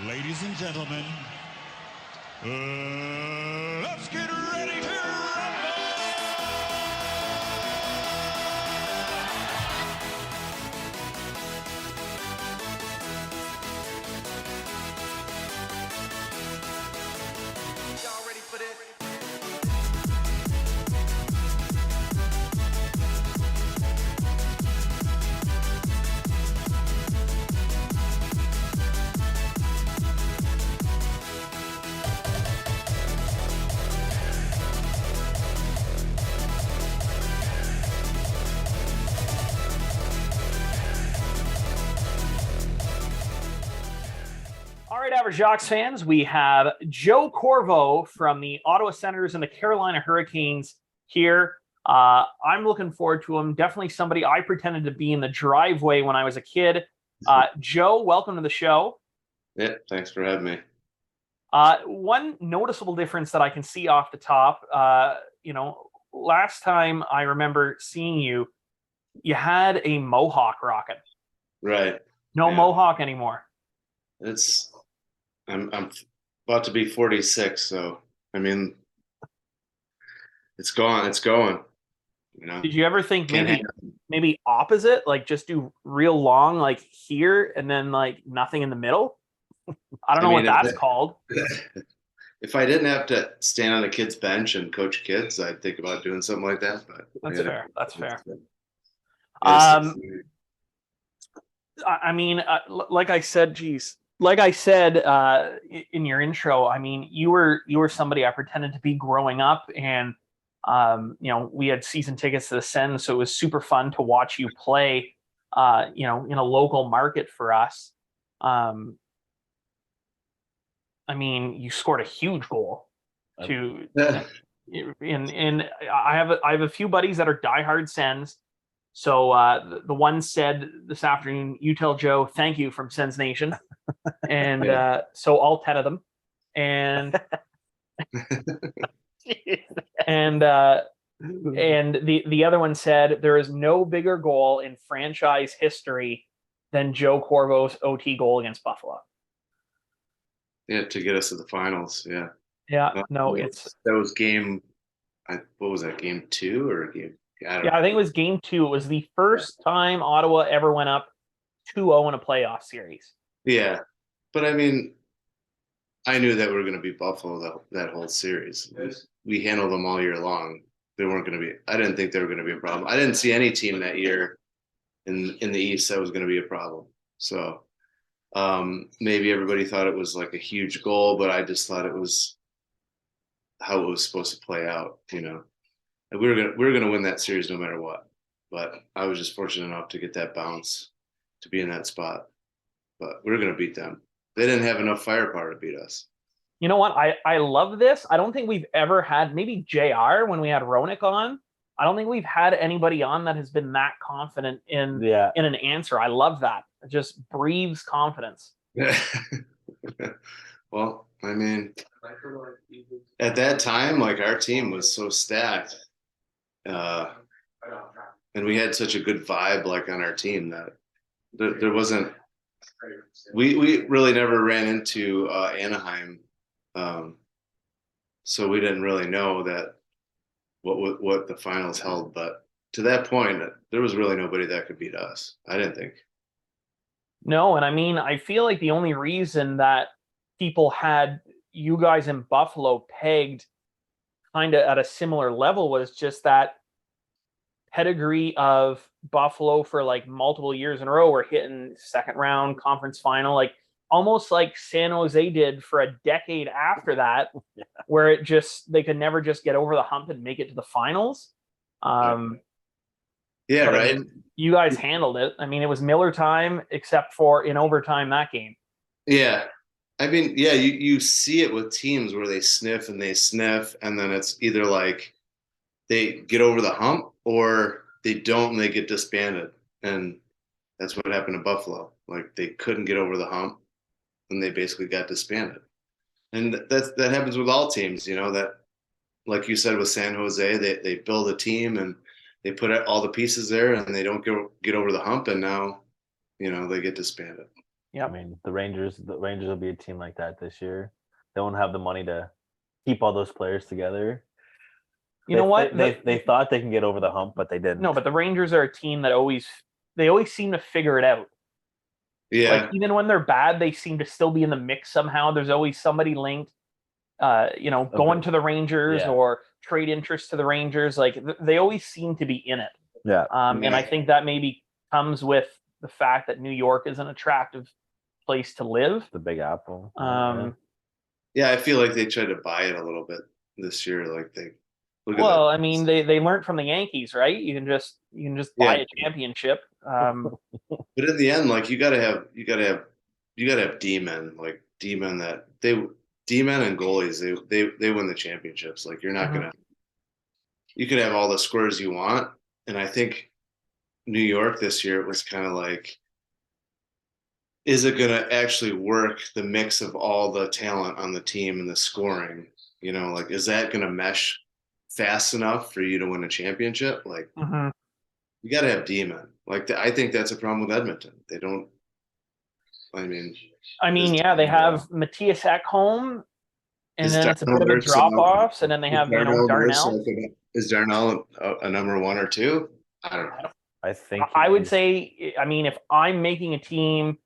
Ladies and gentlemen, let's get ready to rumble! Y'all ready for this? All right, average Jocks fans, we have Joe Corvo from the Ottawa Senators and the Carolina Hurricanes here. I'm looking forward to him. Definitely somebody I pretended to be in the driveway when I was a kid. Joe, welcome to the show. Yeah, thanks for having me. One noticeable difference that I can see off the top, last time I remember seeing you, you had a mohawk rocket. Right. No Yeah. mohawk anymore. I'm about to be 46, so I mean, it's gone. It's going. You know. Did you ever think Can't maybe opposite, like just do real long, like here, and then like nothing in the middle? I don't know what that's called. If I didn't have to stand on a kid's bench and coach kids, I'd think about doing something like that. But That's yeah, fair. That's fair. it's- I mean, like I said, in your intro, I mean, you were somebody I pretended to be growing up, and we had season tickets to the Sens, so it was super fun to watch you play. In a local market for us. I mean, you scored a huge goal. And I have a few buddies that are diehard Sens. So the one said this afternoon, you tell Joe, thank you from Sens Nation. And so all 10 of them. And and the other one said, there is no bigger goal in franchise history than Joe Corvo's OT goal against Buffalo. Yeah, to get us to the finals. Yeah. Yeah, that was game. What was that? Game 2 or game? I think it was game 2. It was the first time Ottawa ever went up 2-0 in a playoff series. Yeah, but I mean, I knew that we were going to beat Buffalo that whole series. We handled them all year long. They weren't going to be. I didn't think they were going to be a problem. I didn't see any team that year in the East that was going to be a problem. So maybe everybody thought it was like a huge goal, but I just thought it was how it was supposed to play out. And we were gonna win that series no matter what. But I was just fortunate enough to get that bounce to be in that spot. But we were gonna beat them. They didn't have enough firepower to beat us. You know what? I love this. I don't think we've ever had, maybe JR when we had Roenick on. I don't think we've had anybody on that has been that confident in an answer. I love that. It just breathes confidence. Well, I mean, at that time, like our team was so stacked. And we had such a good vibe like on our team that there wasn't we really never ran into Anaheim, so we didn't really know that what the finals held, but to that point there was really nobody that could beat us. I didn't think. No, and I mean, I feel like the only reason that people had you guys in Buffalo pegged kind of at a similar level was just that pedigree of Buffalo for like multiple years in a row. We're hitting second round conference final, like almost like San Jose did for a decade after that, where they could never just get over the hump and make it to the finals. Right. I mean, you guys handled it. I mean, it was Miller time, except for in overtime that game. Yeah. I mean, yeah, you see it with teams where they sniff, and then it's either like they get over the hump or they don't and they get disbanded. And that's what happened to Buffalo. Like they couldn't get over the hump and they basically got disbanded. And that happens with all teams, that, like you said, with San Jose, they build a team and they put all the pieces there and they don't get over the hump, and now, they get disbanded. Yeah. I mean, the Rangers will be a team like that this year. They won't have the money to keep all those players together. You know what? They thought they can get over the hump, but they didn't. No, but the Rangers are a team that always seem to figure it out. Yeah. Like even when they're bad, they seem to still be in the mix somehow. There's always somebody linked, going to the Rangers or trade interest to the Rangers. Like they always seem to be in it. Yeah. And I think that maybe comes with the fact that New York is an attractive place to live. The Big Apple. Yeah, I feel like they tried to buy it a little bit this year. Like they. Well, I mean, they learned from the Yankees, right? You can just buy a championship. But in the end, like you gotta have D-men, like D-men D-men and goalies, they win the championships. Like you're not gonna, you could have all the squares you want, and I think New York this year, it was kind of like, is it gonna actually work, the mix of all the talent on the team and the scoring? You know, like is that gonna mesh fast enough for you to win a championship? Like you got to have D-men. Like I think that's a problem with Edmonton. They don't. I mean, yeah, they have Matthias Ekholm, and then it's a bit of a drop offs, and then they have Darnell. Is Darnell a number 1 or 2? I don't know. I think I would say. I mean, if I'm making a team,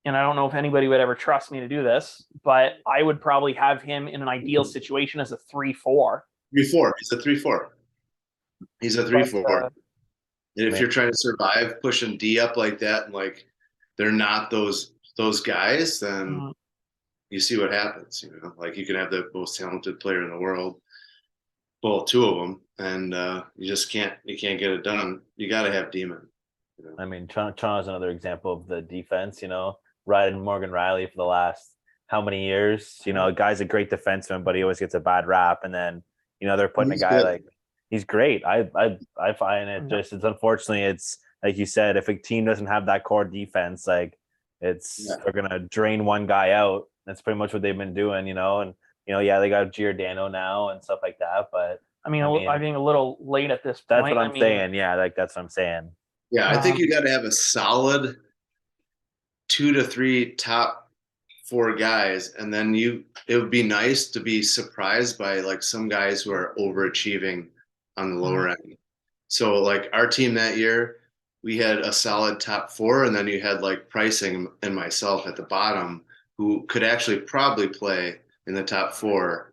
and I don't know if anybody would ever trust me to do this, but I would probably have him in an ideal situation as a 3-4. 3-4. He's a 3-4. He's a 3-4. And if you're trying to survive pushing D up like that, and like they're not those guys, then you see what happens. You know, like you can have the most talented player in the world, well, 2 of them, and you just can't get it done. You got to have D-men. You know? I mean, Toronto is another example of the defense. You know, riding Morgan Riley for the last how many years? You know, a guy's a great defenseman, but he always gets a bad rap, and then they're putting a guy like. He's great. I find it just, it's unfortunately, it's like you said, if a team doesn't have that core defense, like they're gonna drain one guy out. That's pretty much what they've been doing, and they got Giordano now and stuff like that. But I mean, I think a little late at this point. That's what I'm saying. Yeah, like that's what I'm saying. Yeah, I think you got to have a solid 2 to 3 top 4 guys, and then it would be nice to be surprised by like some guys who are overachieving on the lower end. So like our team that year, we had a solid top 4, and then you had like Pricing and myself at the bottom who could actually probably play in the top 4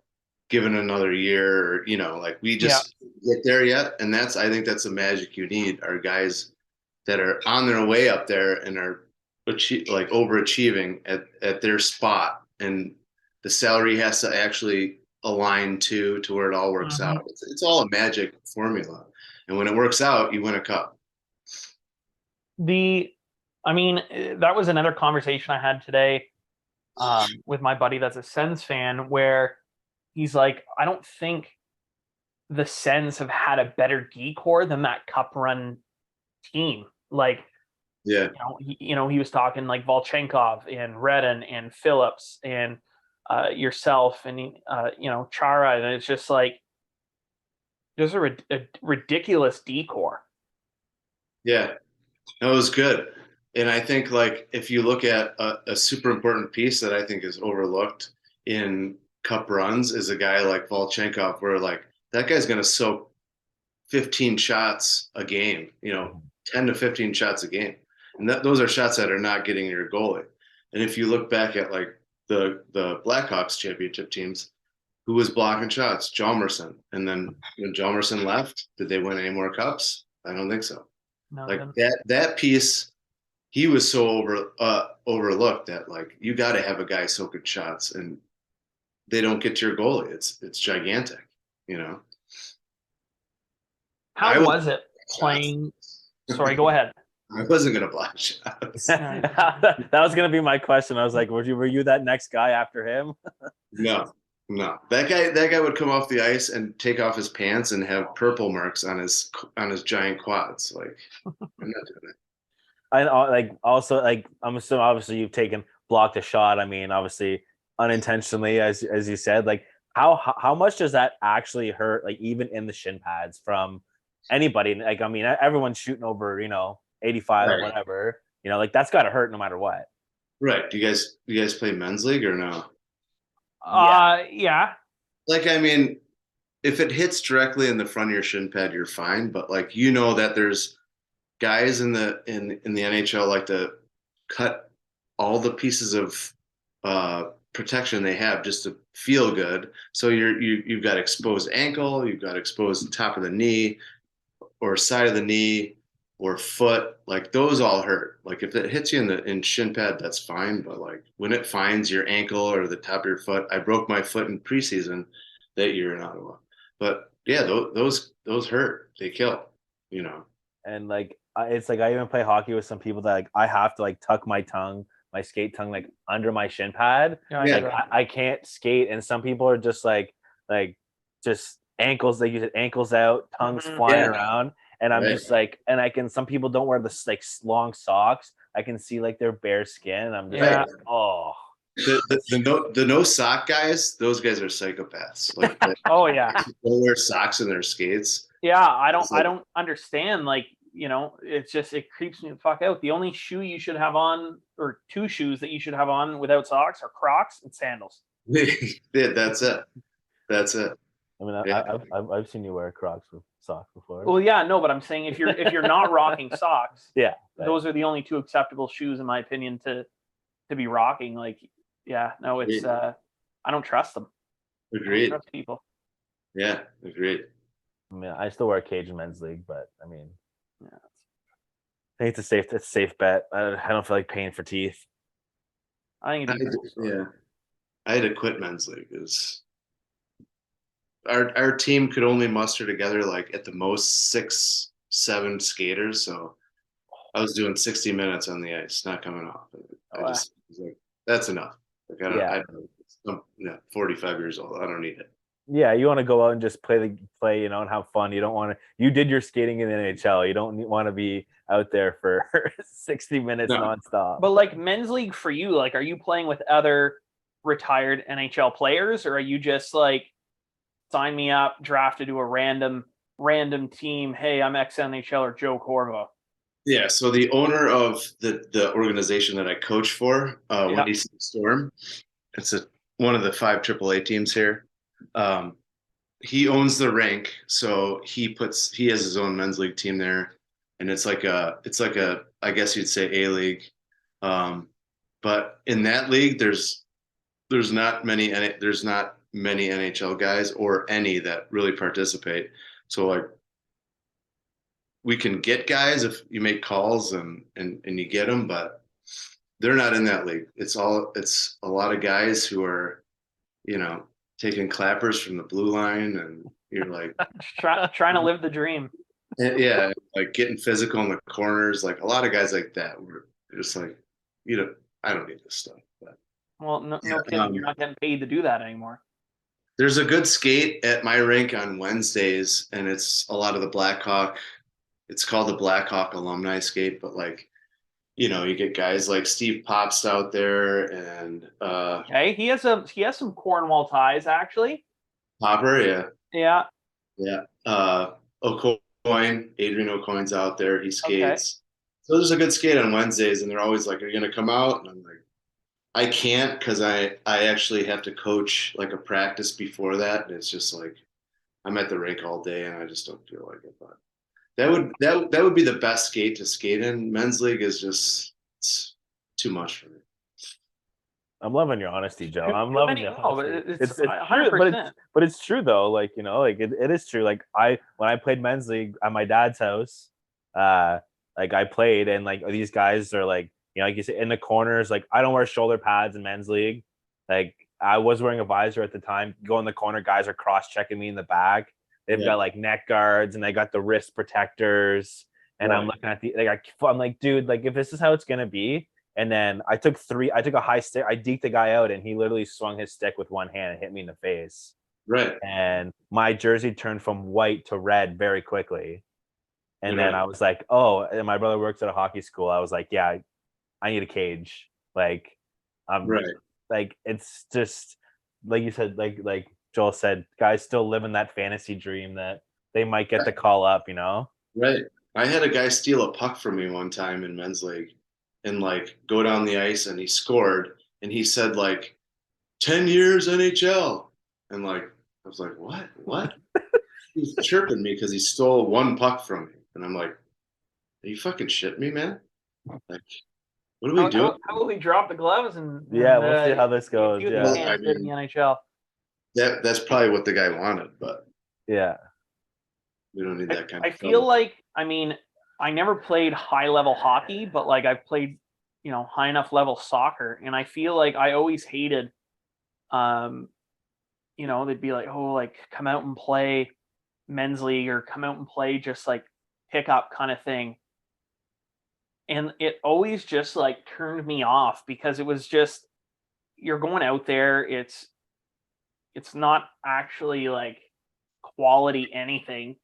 given another year, like we just get there yet. And I think that's the magic you need, are guys that are on their way up there and are overachieving at their spot, and the salary has to actually align to where it all works out. It's all a magic formula, and when it works out, you win a cup. That was another conversation I had today with my buddy that's a Sens fan, where he's like, I don't think the Sens have had a better D-core than that cup run team. Like, he was talking like Volchenkov and Redden and Phillips and yourself and Chara, and it's just like there's a ridiculous D-core. Yeah, that was good. And I think like if you look at a super important piece that I think is overlooked in cup runs is a guy like Volchenkov, where like that guy's going to soak 15 shots a game, 10 to 15 shots a game. And those are shots that are not getting your goalie. And if you look back at like the Blackhawks championship teams, who was blocking shots? Hjalmarsson. And then when Hjalmarsson left, did they win any more cups? I don't think so. No, like that piece, he was so overlooked that like you got to have a guy soaking shots, and they don't get to your goalie. It's gigantic, How was it playing? Sorry, go ahead. I wasn't gonna block shots. That was gonna be my question. I was like, were you that next guy after him? No. That guy would come off the ice and take off his pants and have purple marks on his giant quads. Like, I'm not doing it. I also I'm assuming obviously you've blocked a shot. I mean, obviously unintentionally, as you said. Like, how much does that actually hurt? Like, even in the shin pads from anybody. Like, I mean, everyone's shooting over 85 or whatever. Like that's got to hurt no matter what. Right. Do you guys play men's league or no? Yeah. Like, I mean, if it hits directly in the front of your shin pad, you're fine. But like, you know that there's guys in the NHL like to cut all the pieces of protection they have just to feel good. So you've got exposed ankle, you've got exposed top of the knee or side of the knee or foot. Like those all hurt. Like if it hits you in shin pad, that's fine. But like when it finds your ankle or the top of your foot, I broke my foot in preseason that year in Ottawa. But yeah, those hurt. They kill. You know. And like it's like I even play hockey with some people that like I have to like tuck my skate tongue like under my shin pad. Yeah, Yeah. like, I can't skate, and some people are just like just ankles. They use it ankles out, tongues flying around, and I'm just like, and I can. Some people don't wear the like long socks. I can see like their bare skin. And I'm just like, oh. The no sock guys, those guys are psychopaths. Like oh yeah. don't wear socks in their skates. Yeah, I don't understand. Like, it creeps me the fuck out. The only shoe you should have on, or two shoes that you should have on without socks, are Crocs and sandals. That's it. That's it. I mean, I've seen you wear Crocs with socks before. Well, yeah, no, but I'm saying if you're not rocking socks, yeah, those are the only two acceptable shoes, in my opinion, to be rocking. Like, yeah, no, it's I don't trust them. Agreed. I don't trust people. Yeah, agreed. I mean, I still wear a cage in men's league, but I mean, Yeah. I think it's a safe bet. I don't feel like paying for teeth. I think it'd be cool. Yeah, I had to quit men's league because our team could only muster together like at the most 6-7 skaters. So I was doing 60 minutes on the ice, not coming off. I just was like, that's enough. Like I'm 45 years old. I don't need it. Yeah, you want to go out and just play, and have fun. You don't want to. You did your skating in the NHL. You don't want to be out there for 60 minutes nonstop. But like men's league for you, like, are you playing with other retired NHL players, or are you just like, sign me up, drafted to a random team? Hey, I'm ex NHLer Joe Corvo. Yeah, so the owner of the organization that I coach for, Windy City Storm, it's one of the 5 AAA teams here. He owns the rink, so he has his own men's league team there, and it's like a I guess you'd say A league, but in that league there's not many NHL guys or any that really participate. So like we can get guys if you make calls and you get them, but they're not in that league. It's a lot of guys who are, taking clappers from the blue line, and you're like trying to live the dream. Yeah, like getting physical in the corners, like a lot of guys like that. We're just like, I don't need this stuff. But well, no kidding, you're not getting paid to do that anymore. There's a good skate at my rink on Wednesdays, and it's a lot of the Blackhawk. It's called the Blackhawk alumni skate, but like, you get guys like Steve Pops out there, and okay, he has some Cornwall ties actually. Popper, yeah. Adrian O'Coin's out there. He skates. Okay. So there's a good skate on Wednesdays, and they're always like, "Are you gonna come out?" And I'm like, "I can't because I actually have to coach like a practice before that, and it's just like I'm at the rink all day, and I just don't feel like it." But that would be the best skate to skate in. Men's league is just it's too much for me. I'm loving your honesty, Joe. I'm loving your honesty. It's 100%. But it's true though. Like, it is true. Like when I played men's league at my dad's house, like I played, and like these guys are like, like you said, in the corners. Like I don't wear shoulder pads in men's league. Like I was wearing a visor at the time. Go in the corner, guys are cross checking me in the back. They've got like neck guards, and they got the wrist protectors. And I'm looking at I'm like, dude, like if this is how it's gonna be. And then I took a high stick. I deked the guy out, and he literally swung his stick with one hand and hit me in the face. Right. And my jersey turned from white to red very quickly. And then I was like, oh, and my brother works at a hockey school. I was like, yeah, I need a cage. Like, like it's just like you said, like Joel said, guys still living that fantasy dream that they might get the call up, Right. I had a guy steal a puck from me one time in men's league. and like go down the ice, and he scored, and he said like 10 years NHL, and like I was like, what? He was chirping me because he stole one puck from me, and I'm like, are you fucking shitting me, man? Like, what are we doing? How will we drop the gloves and Yeah, we'll see how this goes. you Yeah. Well, can't I fit in mean- the NHL. That's probably what the guy wanted, but Yeah. we don't need that kind I of feel trouble. like, I mean, I never played high level hockey, but like I've played, high enough level soccer, and I feel like I always hated, they'd be like, oh, like come out and play men's league or come out and play just like pickup kind of thing. And it always just like turned me off because it was just, you're going out there, it's not actually like quality anything.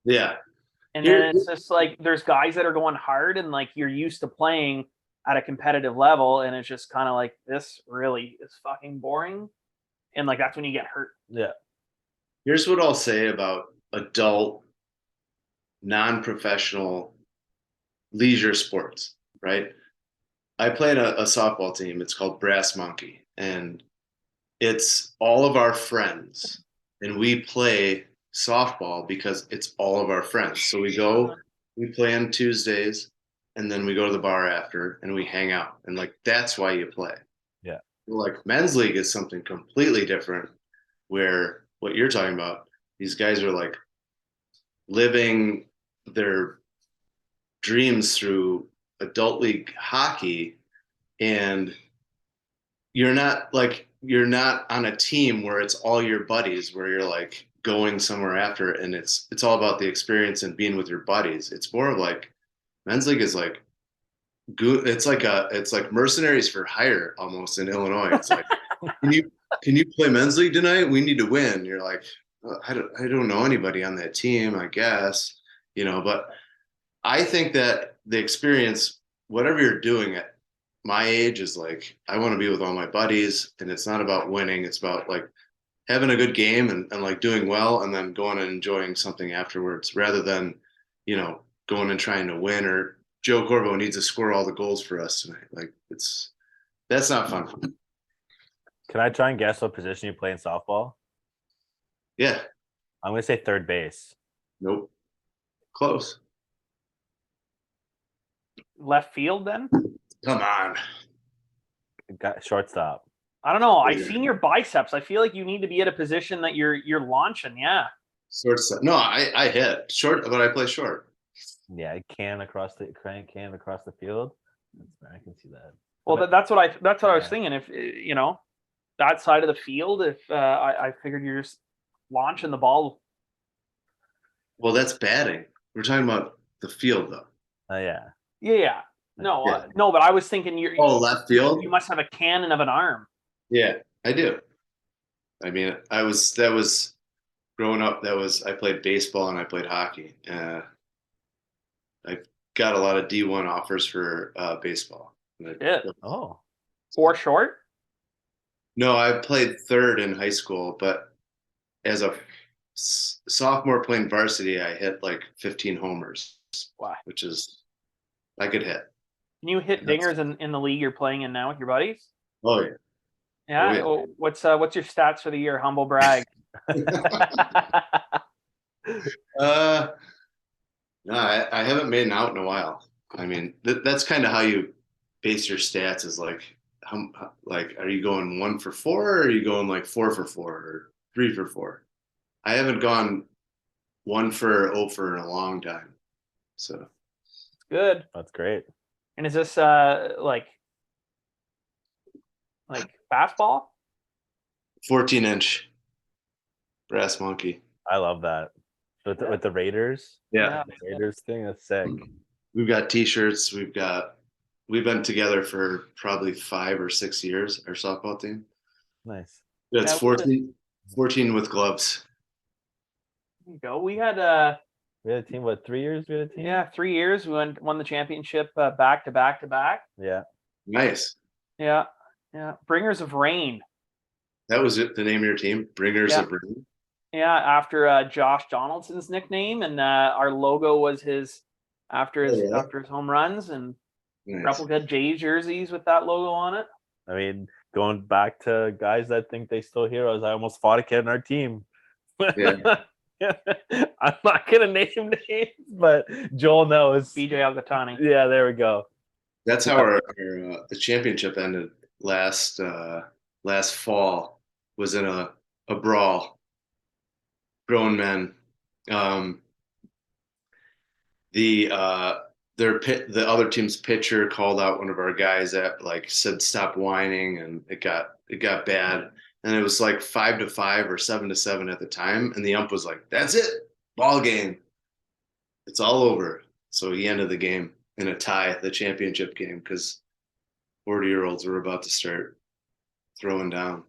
Yeah. And Here- then it's just like there's guys that are going hard and like you're used to playing at a competitive level, and it's just kind of like, this really is fucking boring. And like that's when you get hurt. Yeah. Here's what I'll say about adult, non-professional leisure sports, right? I played a softball team. It's called Brass Monkey, and it's all of our friends, and we play softball because it's all of our friends. So we play on Tuesdays, and then we go to the bar after, and we hang out, and like that's why you play. Yeah. Like men's league is something completely different, where what you're talking about, these guys are like living their dreams through adult league hockey, and you're not on a team where it's all your buddies, where you're like going somewhere after it, and it's all about the experience and being with your buddies. It's more of like men's league is like good. It's like mercenaries for hire almost in Illinois. It's like can you play men's league tonight? We need to win. You're like, I don't know anybody on that team, I guess, but I think that the experience, whatever you're doing at my age, is like, I want to be with all my buddies, and it's not about winning. It's about like having a good game and like doing well, and then going and enjoying something afterwards, rather than, going and trying to win, or Joe Corvo needs to score all the goals for us tonight. Like that's not fun for me. Can I try and guess what position you play in softball? Yeah. I'm gonna say third base. Nope. Close. Left field then? Come on. Got shortstop. I don't know. I've seen your biceps. I feel like you need to be at a position that you're launching. Yeah. Shortstop. No, I hit short, but I play short. Yeah, can across the field. I can see that. Well, that's what I was thinking. If that side of the field, if I figured you're just launching the ball. Well, that's batting. We're talking about the field, though. Oh yeah. Yeah. No, Yeah. no, but I was thinking Left field. you must have a cannon of an arm. Yeah, I do. I mean, that was growing up. I played baseball and I played hockey. I got a lot of D1 offers for baseball. Yeah. Oh. Or short. No, I played third in high school, but as a sophomore playing varsity, I hit like 15 homers. Wow. Which is, I could hit. Can you hit dingers in the league you're playing in now with your buddies? Oh yeah. Yeah. Oh, yeah. Well, what's your stats for the year? Humble brag. No, I haven't made an out in a while. I mean, that's kind of how you base your stats, is like, are you going 1 for 4, or are you going like 4 for 4 or 3 for 4? I haven't gone 1 for 0 for in a long time. So Good. That's great. And is this like fastball? 14-inch brass monkey. I love that. With the Raiders. Yeah. The Raiders thing, that's sick. We've got t-shirts. We've been together for probably 5 or 6 years, our softball team. Nice. That's Yeah, 14 with gloves. There you go. We had We had a team, 3 years? We had a team? 3 years. We won the championship back to back to back. Yeah. Nice. Yeah. Yeah. Bringers of Rain. That was it, the name of your team? Bringers Yeah. of Rain? Yeah, after Josh Donaldson's nickname, and our logo was after his home runs, and Nice. Replica Jays jerseys with that logo on it. I mean, going back to guys that think they still heroes, I almost fought a kid on our team. Yeah. I'm not gonna name names, but Joel knows. BJ Algatani. Yeah, there we go. That's how our the championship ended last fall. Was in a brawl. Grown men. The other team's pitcher called out one of our guys that like said stop whining, and it got bad. And it was like 5-5 or 7-7 at the time, and the ump was like, "That's it, ball game. It's all over." So he ended the game in a tie, the championship game, because 40-year-olds were about to start throwing down.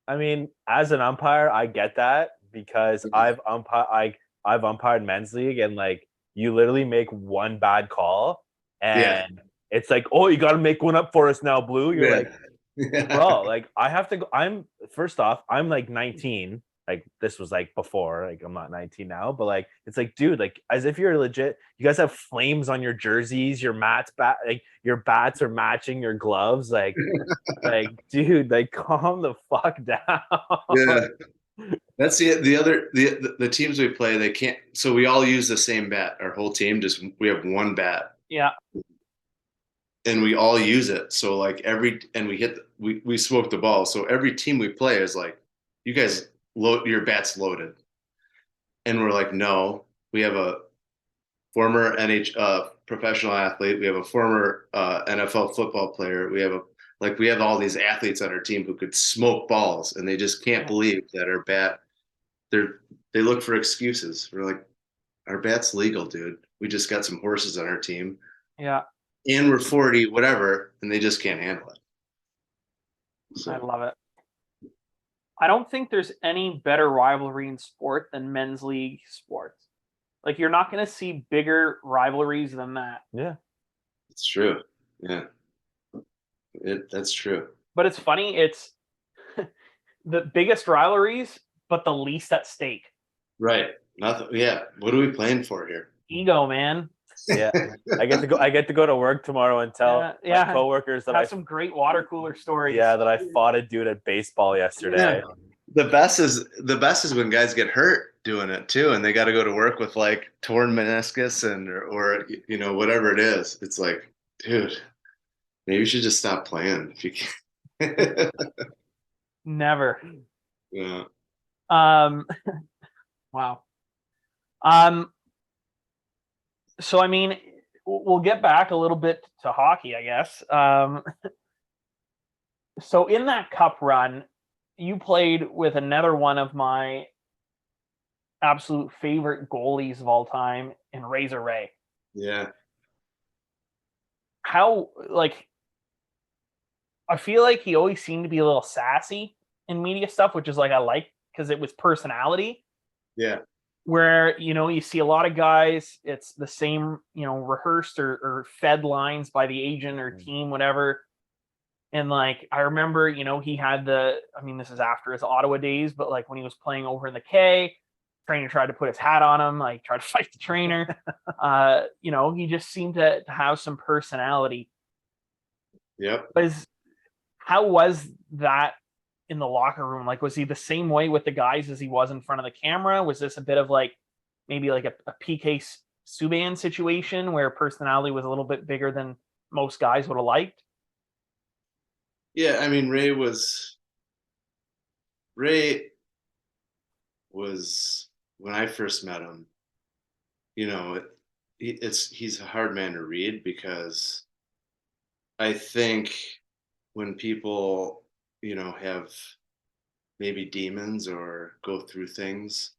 I mean, as an umpire, I get that because I've umpired men's league, and like you literally make one bad call, and it's like, oh, you got to make one up for us now, Blue. You're like, bro, like I have to go. First off, I'm like 19. Like this was like before, like I'm not 19 now, but like it's like, dude, like as if you're legit. You guys have flames on your jerseys, your like your bats are matching your gloves, like dude, like calm the fuck down. Yeah, that's the teams we play. They can't. So we all use the same bat. Our whole team we have one bat. Yeah. And we all use it. So like we smoke the ball. So every team we play is like, you guys your bat's loaded. And we're like, no, we have a former professional athlete. We have a former NFL football player. We have all these athletes on our team who could smoke balls, and they just can't believe that our bat, they look for excuses. We're like, our bat's legal, dude. We just got some horses on our team. Yeah. And we're 40, whatever, and they just can't handle it. So. I love it. I don't think there's any better rivalry in sport than men's league sports. Like you're not going to see bigger rivalries than that. Yeah. It's true. Yeah. That's true. But it's funny, it's the biggest rivalries, but the least at stake. Right. Nothing. Yeah. What are we playing for here? Ego, man. Yeah. I get to go to work tomorrow and tell my coworkers that I have some great water cooler stories. Yeah, that I fought a dude at baseball yesterday. Yeah. The best is when guys get hurt doing it too, and they got to go to work with like torn meniscus or you know, whatever it is. It's like, dude, maybe you should just stop playing if you can. Never. Yeah. Wow. So I mean, we'll get back a little bit to hockey, I guess. So in that cup run, you played with another one of my absolute favorite goalies of all time in Razor Ray. Yeah. How, like, I feel like he always seemed to be a little sassy in media stuff, which is like I like because it was personality. Yeah. Where, you know, you see a lot of guys, it's the same, you know, rehearsed or fed lines by the agent or team, whatever. And like, I remember, you know, he had this is after his Ottawa days, but like when he was playing over in the K, trainer tried to put his hat on him, like tried to fight the trainer. You know, he just seemed to have some personality. Yep. But how was that in the locker room? Like, was he the same way with the guys as he was in front of the camera? Was this a bit of like maybe like a PK Subban situation where personality was a little bit bigger than most guys would have liked? Yeah, I mean, Ray was when I first met him, you know, he's a hard man to read because I think when people, you know, have maybe demons or go through things,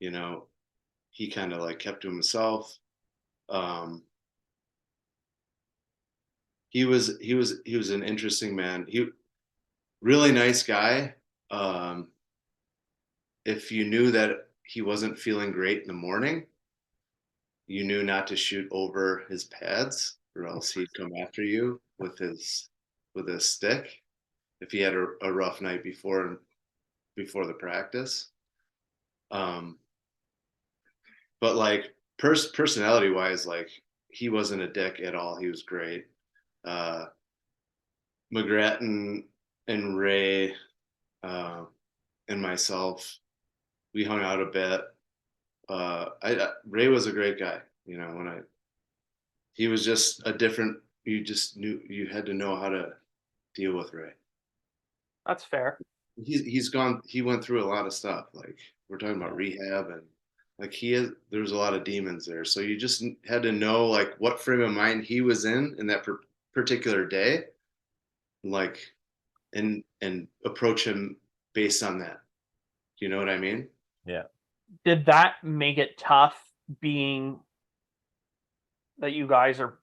you know, he kind of like kept to himself. He was an interesting man. He really nice guy. If you knew that he wasn't feeling great in the morning, you knew not to shoot over his pads, or else he'd come after you with his stick if he had a rough night before the practice. But like personality wise, like he wasn't a dick at all. He was great. McGrath and Ray and myself, we hung out a bit. Ray was a great guy. You know, he was just a different. You just knew you had to know how to deal with Ray. That's fair. He went through a lot of stuff. Like we're talking about rehab and like there was a lot of demons there. So you just had to know like what frame of mind he was in that particular day, like, and approach him based on that. You know what I mean? Yeah. Did that make it tough being that you guys are,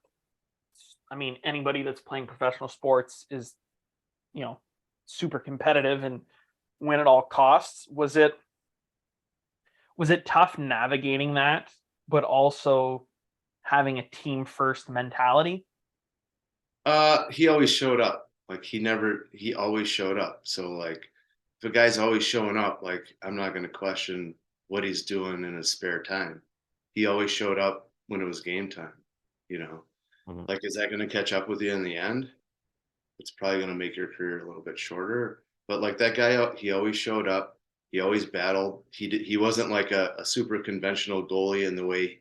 I mean, anybody that's playing professional sports is, you know, super competitive and win at all costs. Was it tough navigating that, but also having a team first mentality? He always showed up. Like he always showed up. So like if a guy's always showing up, like I'm not going to question what he's doing in his spare time. He always showed up when it was game time, you know. Like, is that going to catch up with you in the end? It's probably going to make your career a little bit shorter. But like that guy, he always showed up. He always battled. He wasn't like a super conventional goalie in the way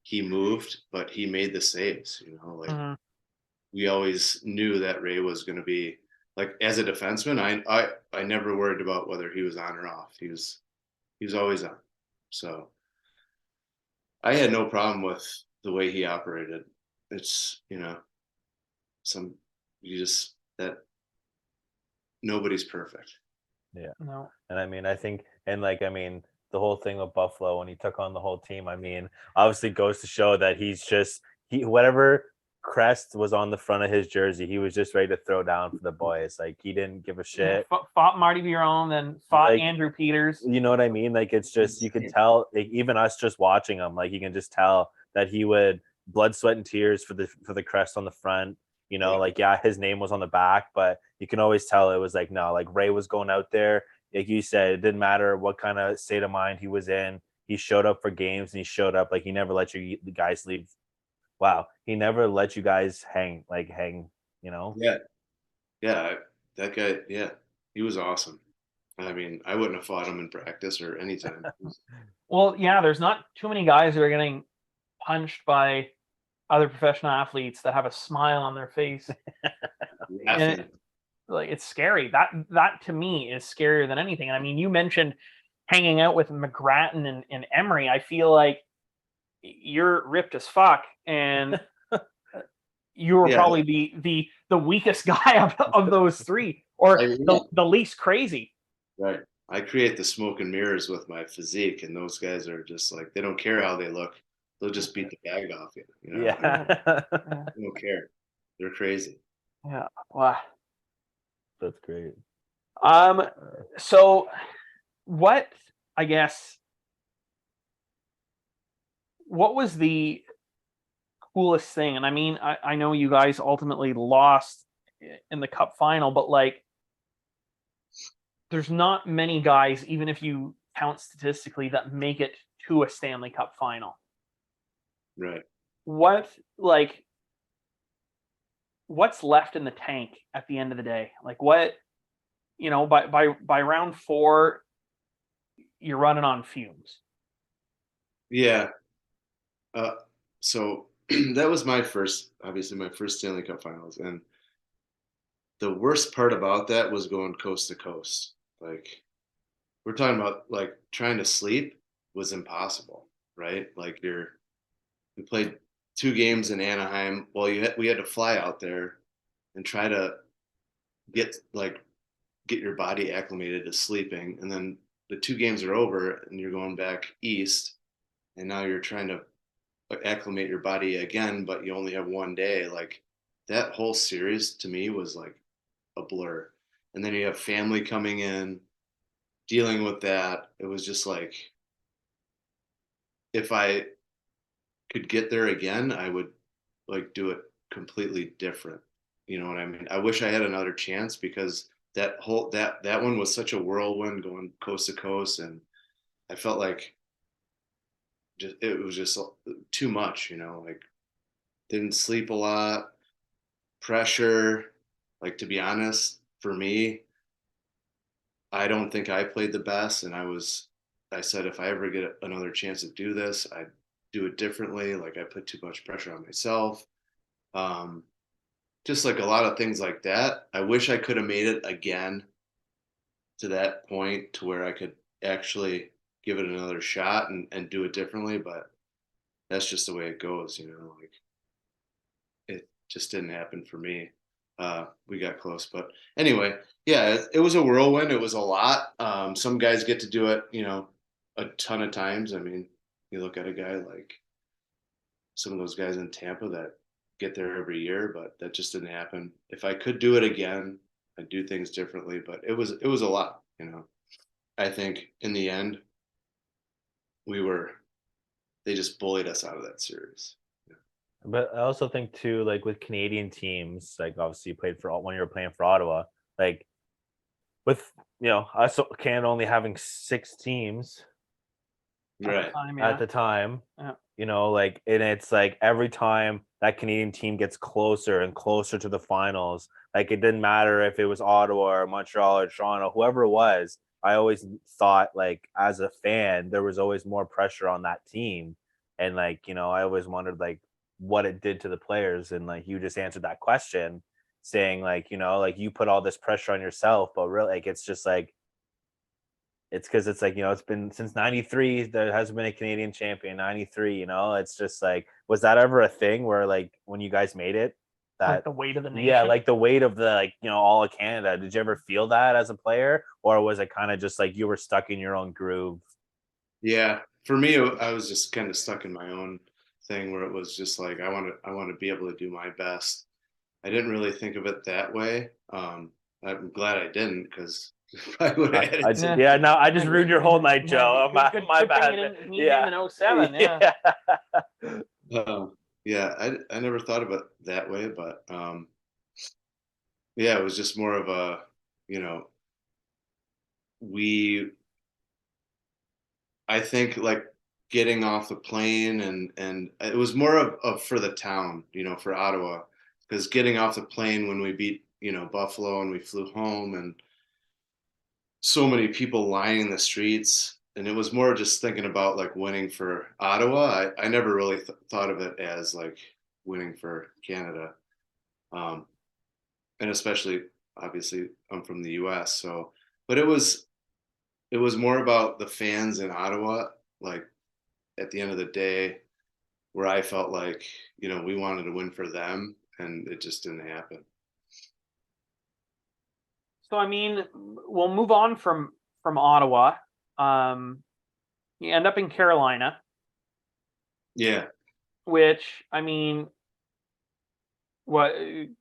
he moved, but he made the saves. You know, like we always knew that Ray was going to be like as a defenseman. I never worried about whether he was on or off. He was always on. So I had no problem with the way he operated. It's, you know, that nobody's perfect. Yeah. No. And I mean, I think, and like, I mean, the whole thing with Buffalo when he took on the whole team, I mean, obviously goes to show that whatever crest was on the front of his jersey, he was just ready to throw down for the boys. Like he didn't give a shit. Fought Marty Biron, then fought Like, Andrew Peters. You know what I mean? Like it's just, you can tell, like, even us just watching him, like you can just tell that he would blood, sweat, and tears for the crest on the front. You know, like, yeah, his name was on the back, but you can always tell it was like, no, like Ray was going out there. Like you said, it didn't matter what kind of state of mind he was in. He showed up for games and he showed up. Like he never let you guys leave. Wow. He never let you guys hang, you know? Yeah. Yeah. That guy, yeah, he was awesome. I mean, I wouldn't have fought him in practice or anytime. Well, yeah, there's not too many guys that are getting punched by other professional athletes that have a smile on their face. And it's scary. That to me is scarier than anything. I mean, you mentioned hanging out with McGrattan and Emery. I feel like you're ripped as fuck, and you were probably the weakest guy of those three, or the least crazy. Right. I create the smoke and mirrors with my physique, and those guys are just like, they don't care how they look. They'll just beat the bag off you. You know? Yeah. They don't care. They're crazy. Yeah. Wow. That's great. So what, I guess, what was the coolest thing? And I mean, I know you guys ultimately lost in the cup final, but like, there's not many guys, even if you count statistically, that make it to a Stanley Cup final. Right. What's left in the tank at the end of the day? Like what, you know, by round 4, you're running on fumes. Yeah. So that was obviously my first Stanley Cup finals. And the worst part about that was going coast to coast. Like we're talking about like trying to sleep was impossible, right? Like we played 2 games in Anaheim. Well, we had to fly out there and try to get your body acclimated to sleeping. And then the 2 games are over and you're going back east. And now you're trying to acclimate your body again, but you only have 1 day. Like that whole series to me was like a blur. And then you have family coming in, dealing with that. It was just like, if I could get there again, I would like do it completely different. You know what I mean? I wish I had another chance because that one was such a whirlwind going coast to coast, and I felt like it was just too much, you know, like didn't sleep a lot, pressure. Like, to be honest, for me, I don't think I played the best. And I said, if I ever get another chance to do this, I'd do it differently. Like, I put too much pressure on myself. Um, just like a lot of things like that. I wish I could have made it again to that point to where I could actually give it another shot and do it differently. But that's just the way it goes, like it just didn't happen for me. We got close, but anyway, yeah, it was a whirlwind. It was a lot. Some guys get to do it, a ton of times. I mean, you look at a guy like some of those guys in Tampa that get there every year, but that just didn't happen. If I could do it again, I'd do things differently, but it was a lot. I think in the end, they just bullied us out of that series. But I also think too, like with Canadian teams, like obviously you played for when you were playing for Ottawa, like with us Canada only having 6 teams Right. at the time, Yeah. like, and it's like every time that Canadian team gets closer and closer to the finals, like it didn't matter if it was Ottawa or Montreal or Toronto, whoever it was. I always thought, like, as a fan, there was always more pressure on that team, and like I always wondered like what it did to the players, and like you just answered that question, saying like like you put all this pressure on yourself, but really like it's just like it's because it's like it's been since '93 there hasn't been a Canadian champion. '93, it's just like, was that ever a thing where like when you guys made it, Like that the weight of the nation. yeah, like the weight of the like all of Canada? Did you ever feel that as a player, or was it kind of just like you were stuck in your own groove? Yeah, for me, I was just kind of stuck in my own thing where it was just like I want to be able to do my best. I didn't really think of it that way. I'm glad I didn't, because I would have had it. Yeah. Yeah, no, I just ruined your whole night, Joe. My Good bad. thing he came in 07. Yeah. Yeah, I never thought of it that way, but yeah, it was just more of a, you know, we I think like getting off the plane, and it was more of for the town, for Ottawa, because getting off the plane when we beat, Buffalo, and we flew home, and so many people lining the streets, and it was more just thinking about like winning for Ottawa. I never really thought of it as like winning for Canada. Um, and especially, obviously, I'm from the US, so but it was more about the fans in Ottawa, like at the end of the day, where I felt like, we wanted to win for them, and it just didn't happen. So I mean, we'll move on from Ottawa. You end up in Carolina, Yeah. which I mean, what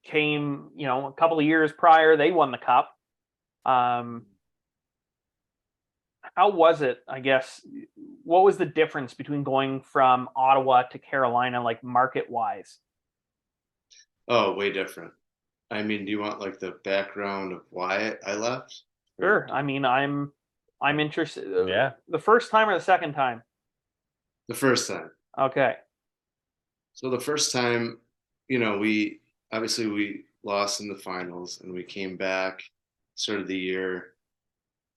came, a couple of years prior, they won the cup. How was it? I guess what was the difference between going from Ottawa to Carolina, like market wise? Oh, way different. I mean, do you want like the background of why I left? Sure. I mean, I'm interested. Yeah. The first time or the second time? The first time. Okay. So the first time, we obviously we lost in the finals, and we came back, started the year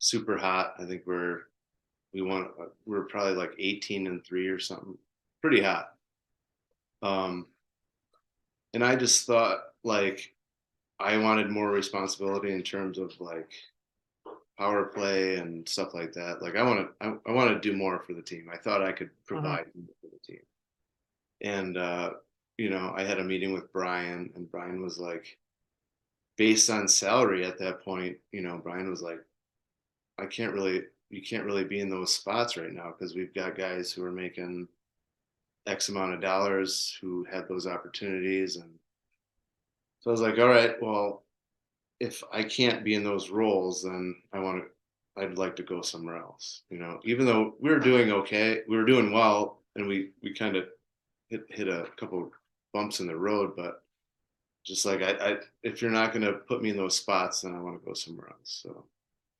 super hot. I think we're probably like 18-3 or something, pretty hot. And I just thought like I wanted more responsibility in terms of like power play and stuff like that. Like I want to do more for the team. I thought I could provide more for the team. And I had a meeting with Brian, and Brian was like, based on salary at that point, Brian was like, you can't really be in those spots right now, because we've got guys who are making X amount of dollars who had those opportunities. And so I was like, all right, well, if I can't be in those roles, then I'd like to go somewhere else. Even though we were doing okay, we were doing well, and we kind of hit a couple bumps in the road, but just like I if you're not going to put me in those spots, then I want to go somewhere else. So,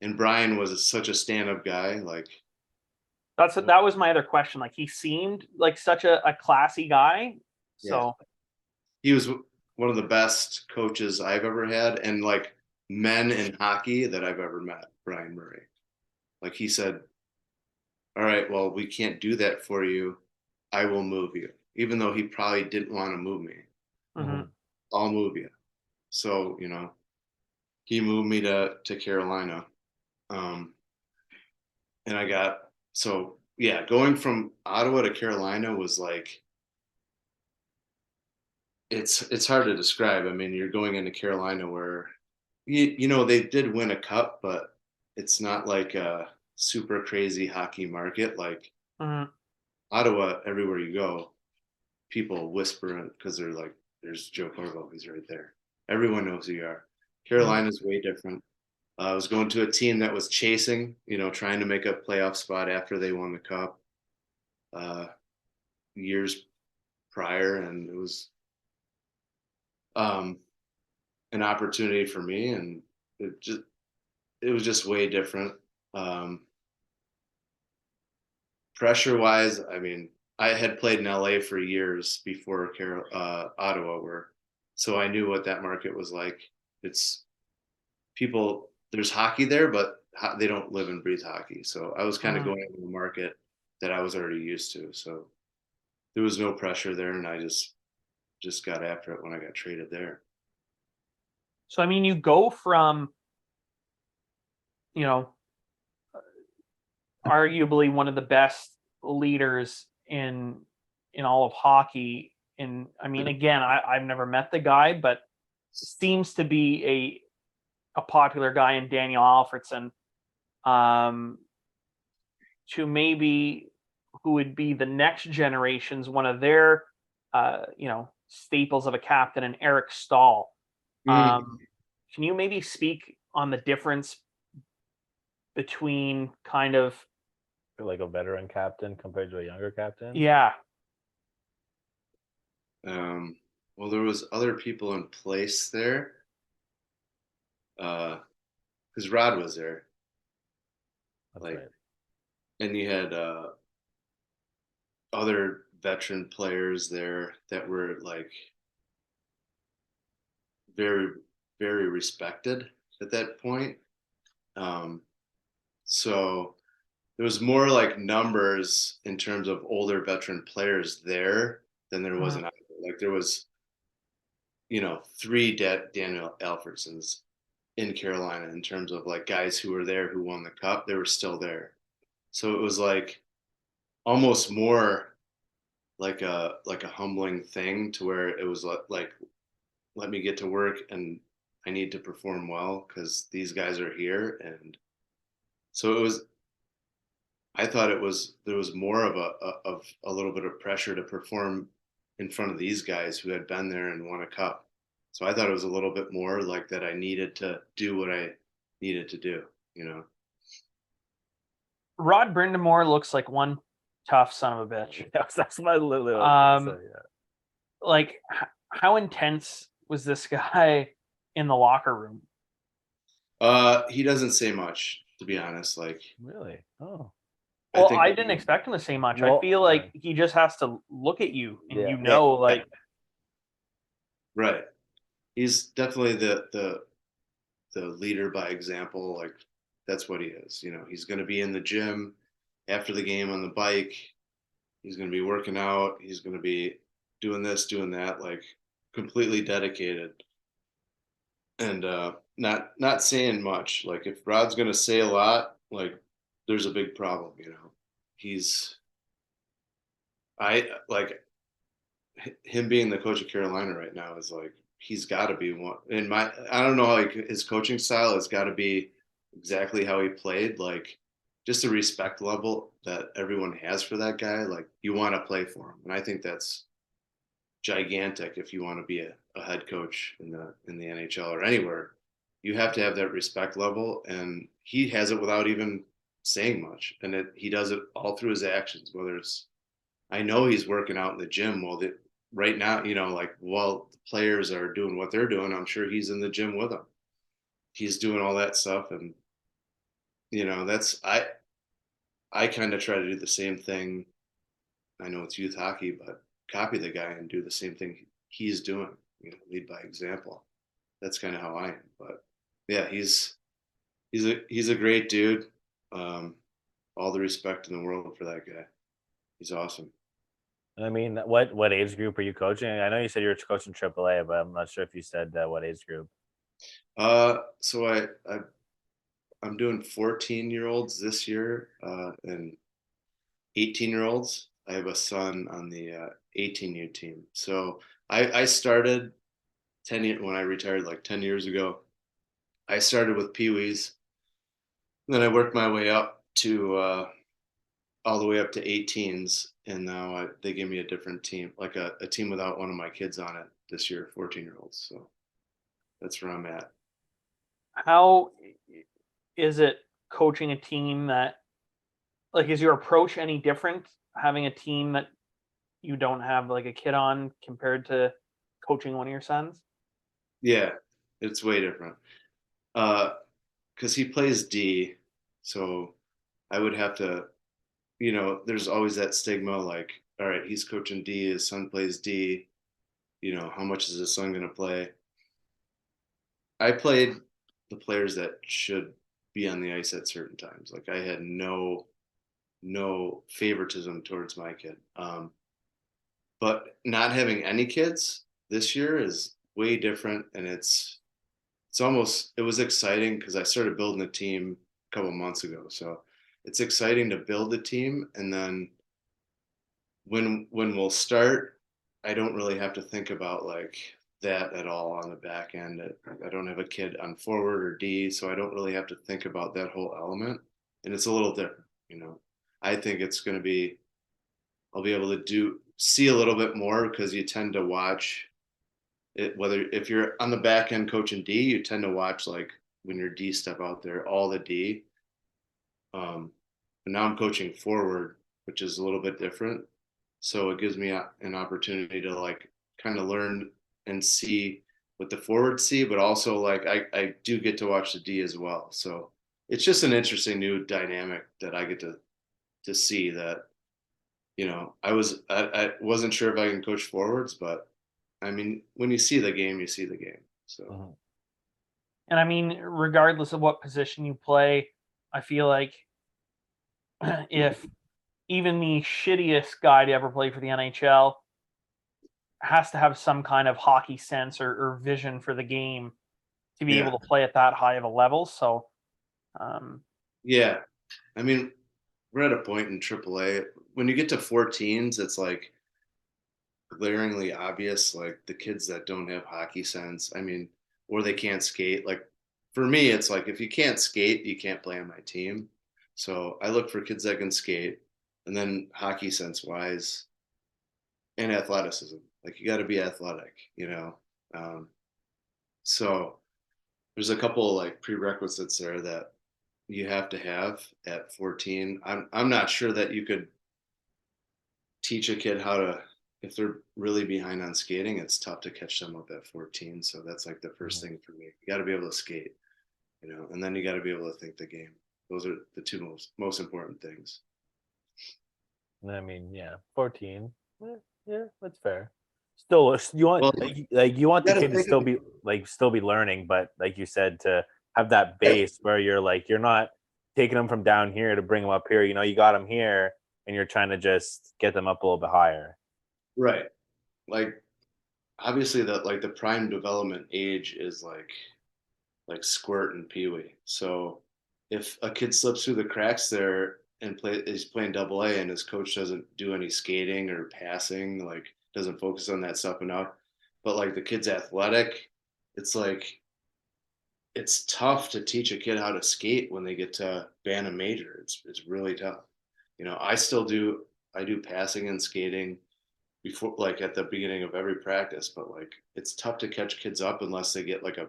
and Brian was such a stand-up guy, like That was my other question. Like he seemed like such a classy guy. So he was one of the best coaches I've ever had, and like men in hockey that I've ever met. Brian Murray, like he said, "All right, well, we can't do that for you. I will move you," even though he probably didn't want to move me. Hmm. I'll move you. So he moved me to Carolina, um, and I got so yeah, going from Ottawa to Carolina was like it's hard to describe. I mean, you're going into Carolina where they did win a cup, but it's not like a super crazy hockey market. Like Hmm. Ottawa, everywhere you go, people whisper because they're like, "There's Joe Corvo, he's right there." Everyone knows who you are. Hmm. Carolina's way different. I was going to a team that was chasing, trying to make a playoff spot after they won the cup uh, years prior, and it was um, an opportunity for me, and it was just way different. Um, Pressure wise, I mean, I had played in LA for years before Ottawa, so I knew what that market was like. It's people. There's hockey there, but they don't live and breathe hockey. So I was kind of Hmm. going into a market that I was already used to. So there was no pressure there, and I just got after it when I got traded there. So I mean, you go from, you know, arguably one of the best leaders in all of hockey. And I mean, again, I've never met the guy, but seems to be a popular guy in Daniel Alfredson, um, to maybe who would be the next generation's one of their staples of a captain, and Eric Stahl. Mm. Can you maybe speak on the difference between kind of, Like a veteran captain compared to a younger captain. yeah. Um, well, there was other people in place there because Rod was there, That's like, right. and you had other veteran players there that were like very, very respected at that point. Um, so there was more like numbers in terms of older veteran players there than there was Mhm. in Iowa. Like there was, three Daniel Alfredsons in Carolina in terms of like guys who were there who won the cup. They were still there. So it was like almost more like a humbling thing to where it was like let me get to work and I need to perform well because these guys are here. And so I thought there was more of a little bit of pressure to perform in front of these guys who had been there and won a cup. So I thought it was a little bit more like that I needed to do what I needed to do. Rod Brindamore looks like one tough son of a bitch. That's what I literally was gonna Um, say. Yeah. like how intense was this guy in the locker room? He doesn't say much, to be honest. Like Really? Oh. I Well, think I didn't expect him to say much. I Well, feel like he just has to look at you and yeah. yeah, like, right. He's definitely the leader by example. Like that's what he is. He's going to be in the gym after the game on the bike. He's going to be working out. He's going to be doing this, doing that, like completely dedicated and not saying much. Like if Rod's going to say a lot, like there's a big problem. He's I like him being the coach of Carolina right now is like he's got to be one. In my, I don't know, like his coaching style has got to be exactly how he played. Like just the respect level that everyone has for that guy. Like you want to play for him, and I think that's gigantic. If you want to be a head coach in the NHL or anywhere, you have to have that respect level, and he has it without even saying much, and he does it all through his actions. Whether it's I know he's working out in the gym right now, like while the players are doing what they're doing, I'm sure he's in the gym with them. He's doing all that stuff. And, that's, I kind of try to do the same thing. I know it's youth hockey, but copy the guy and do the same thing he's doing, lead by example. That's kind of how I am. But yeah, he's a great dude. All the respect in the world for that guy. He's awesome. I mean, what age group are you coaching? I know you said you were coaching AAA, but I'm not sure if you said what age group. So I'm doing 14-year-olds this year, and 18-year-olds. I have a son on the 18U team. So I started 10 years when I retired, like 10 years ago. I started with Pee-wees, then I worked my way up to all the way up to 18s, and now they give me a different team, like a team without one of my kids on it this year, 14-year-olds. So that's where I'm at. How is it coaching a team that, like, is your approach any different having a team that you don't have like a kid on compared to coaching one of your sons? Yeah, it's way different. Because he plays D, so I would have to, there's always that stigma, like, all right, he's coaching D, his son plays D, how much is his son going to play? I played the players that should be on the ice at certain times. Like, I had no favoritism towards my kid. But not having any kids this year is way different, and it was exciting because I started building the team a couple months ago. So it's exciting to build the team, and then when we'll start, I don't really have to think about like that at all on the back end. I don't have a kid on forward or D, so I don't really have to think about that whole element, and it's a little different. I think it's going to be, I'll be able to see a little bit more because you tend to watch it, whether if you're on the back end coaching D, you tend to watch like when your D step out there, all the D. But now I'm coaching forward, which is a little bit different. So it gives me an opportunity to like kind of learn and see what the forwards see, but also like I do get to watch the D as well. So it's just an interesting new dynamic that I get to see that, I wasn't sure if I can coach forwards, but I mean, when you see the game, you see the game. So, And I mean, regardless of what position you play, I feel like if even the shittiest guy to ever play for the NHL has to have some kind of hockey sense or vision for the game to be yeah, able to play at that high of a level. So, yeah. I mean, we're at a point in AAA when you get to 14s, it's like glaringly obvious, like the kids that don't have hockey sense. I mean, or they can't skate. Like for me, it's like if you can't skate, you can't play on my team. So I look for kids that can skate, and then hockey sense wise and athleticism. Like you got to be athletic. So there's a couple like prerequisites there that you have to have at 14. I'm not sure that you could teach a kid how to, if they're really behind on skating, it's tough to catch them up at 14. So that's like the first thing for me. You got to be able to skate, and then you got to be able to think the game. Those are the two most important things. I mean, yeah, 14. Yeah, that's fair. Still, you want Well, you want the you gotta kid to think still be learning, but like you said, to have that base where you're not taking them from down here to bring them up here. You got them here, and you're trying to just get them up a little bit higher. right. Like obviously the prime development age is like squirt and peewee. So if a kid slips through the cracks there and is playing double A and his coach doesn't do any skating or passing, like doesn't focus on that stuff enough, but like the kid's athletic, it's like it's tough to teach a kid how to skate when they get to Bantam Major. It's really tough. I do passing and skating before, like at the beginning of every practice, but like it's tough to catch kids up unless they get like a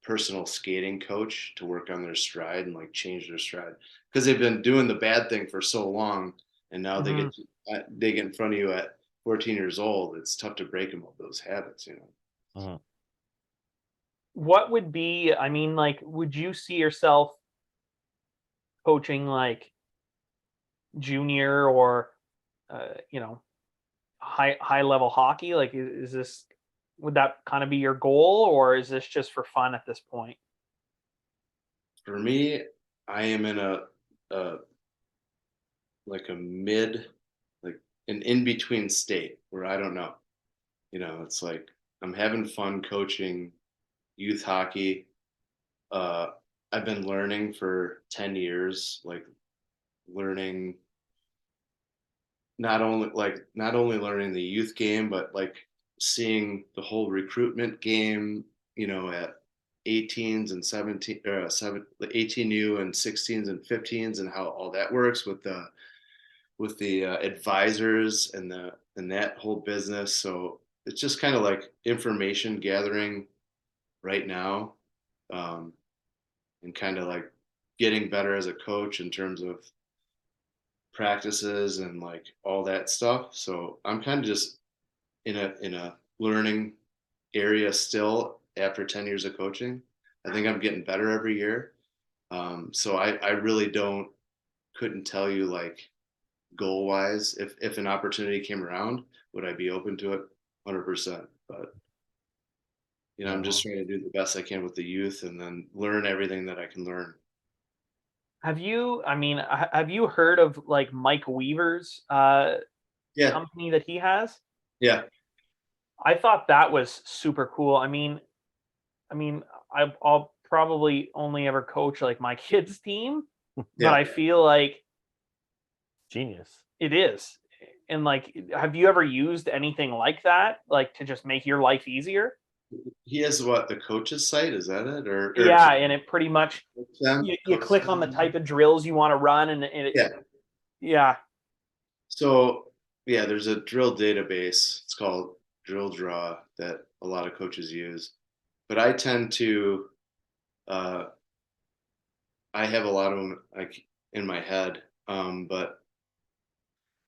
personal skating coach to work on their stride and like change their stride because they've been doing the bad thing for so long, and now they get in front of you at 14 years old. It's tough to break them of those habits. what would be, I mean, like, would you see yourself coaching like junior or, uh, you know, high level hockey? Like, is this, would that kind of be your goal, or is this just for fun at this point? For me, I am in a like a mid, like an in between state where I don't know. It's like I'm having fun coaching youth hockey. Uh, I've been learning for 10 years, like learning not only learning the youth game, but like seeing the whole recruitment game, at 18s and 17 the 18U and 16s and 15s, and how all that works with the advisors and that whole business. So it's just kind of like information gathering right now, um, and kind of like getting better as a coach in terms of practices and like all that stuff. So I'm kind of just in a learning area still after 10 years of coaching. I think I'm getting better every year. So I really couldn't tell you like goal wise, if an opportunity came around, would I be open to it? 100%. But I'm just trying to do the best I can with the youth and then learn everything that I can learn. Have you, I mean, have you heard of like Mike Weaver's Yeah. company that he has? Yeah. I thought that was super cool. I'll probably only ever coach like my kids' team, Yeah. but I feel like Genius. it is. And like, have you ever used anything like that, like to just make your life easier? He has what, the coach's site? Is that it? Or Yeah, and it pretty much them? you click on the type of drills you want to run, and Yeah. yeah. So yeah, there's a drill database. It's called Drill Draw that a lot of coaches use. But I tend to I have a lot of them like in my head. But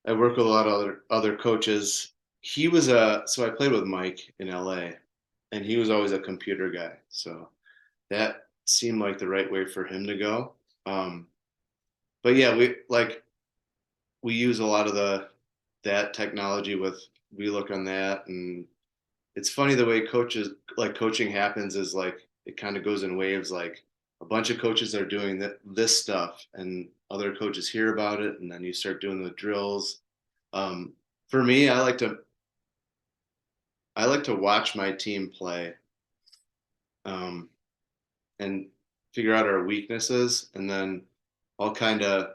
I work with a lot of other coaches. So I played with Mike in LA, and he was always a computer guy. So that seemed like the right way for him to go. But yeah, we use a lot of that technology with we look on that. And it's funny the way coaching happens is like it kind of goes in waves. Like a bunch of coaches are doing this stuff and other coaches hear about it, and then you start doing the drills. For me, I like to watch my team play, um, and figure out our weaknesses, and then I'll kind of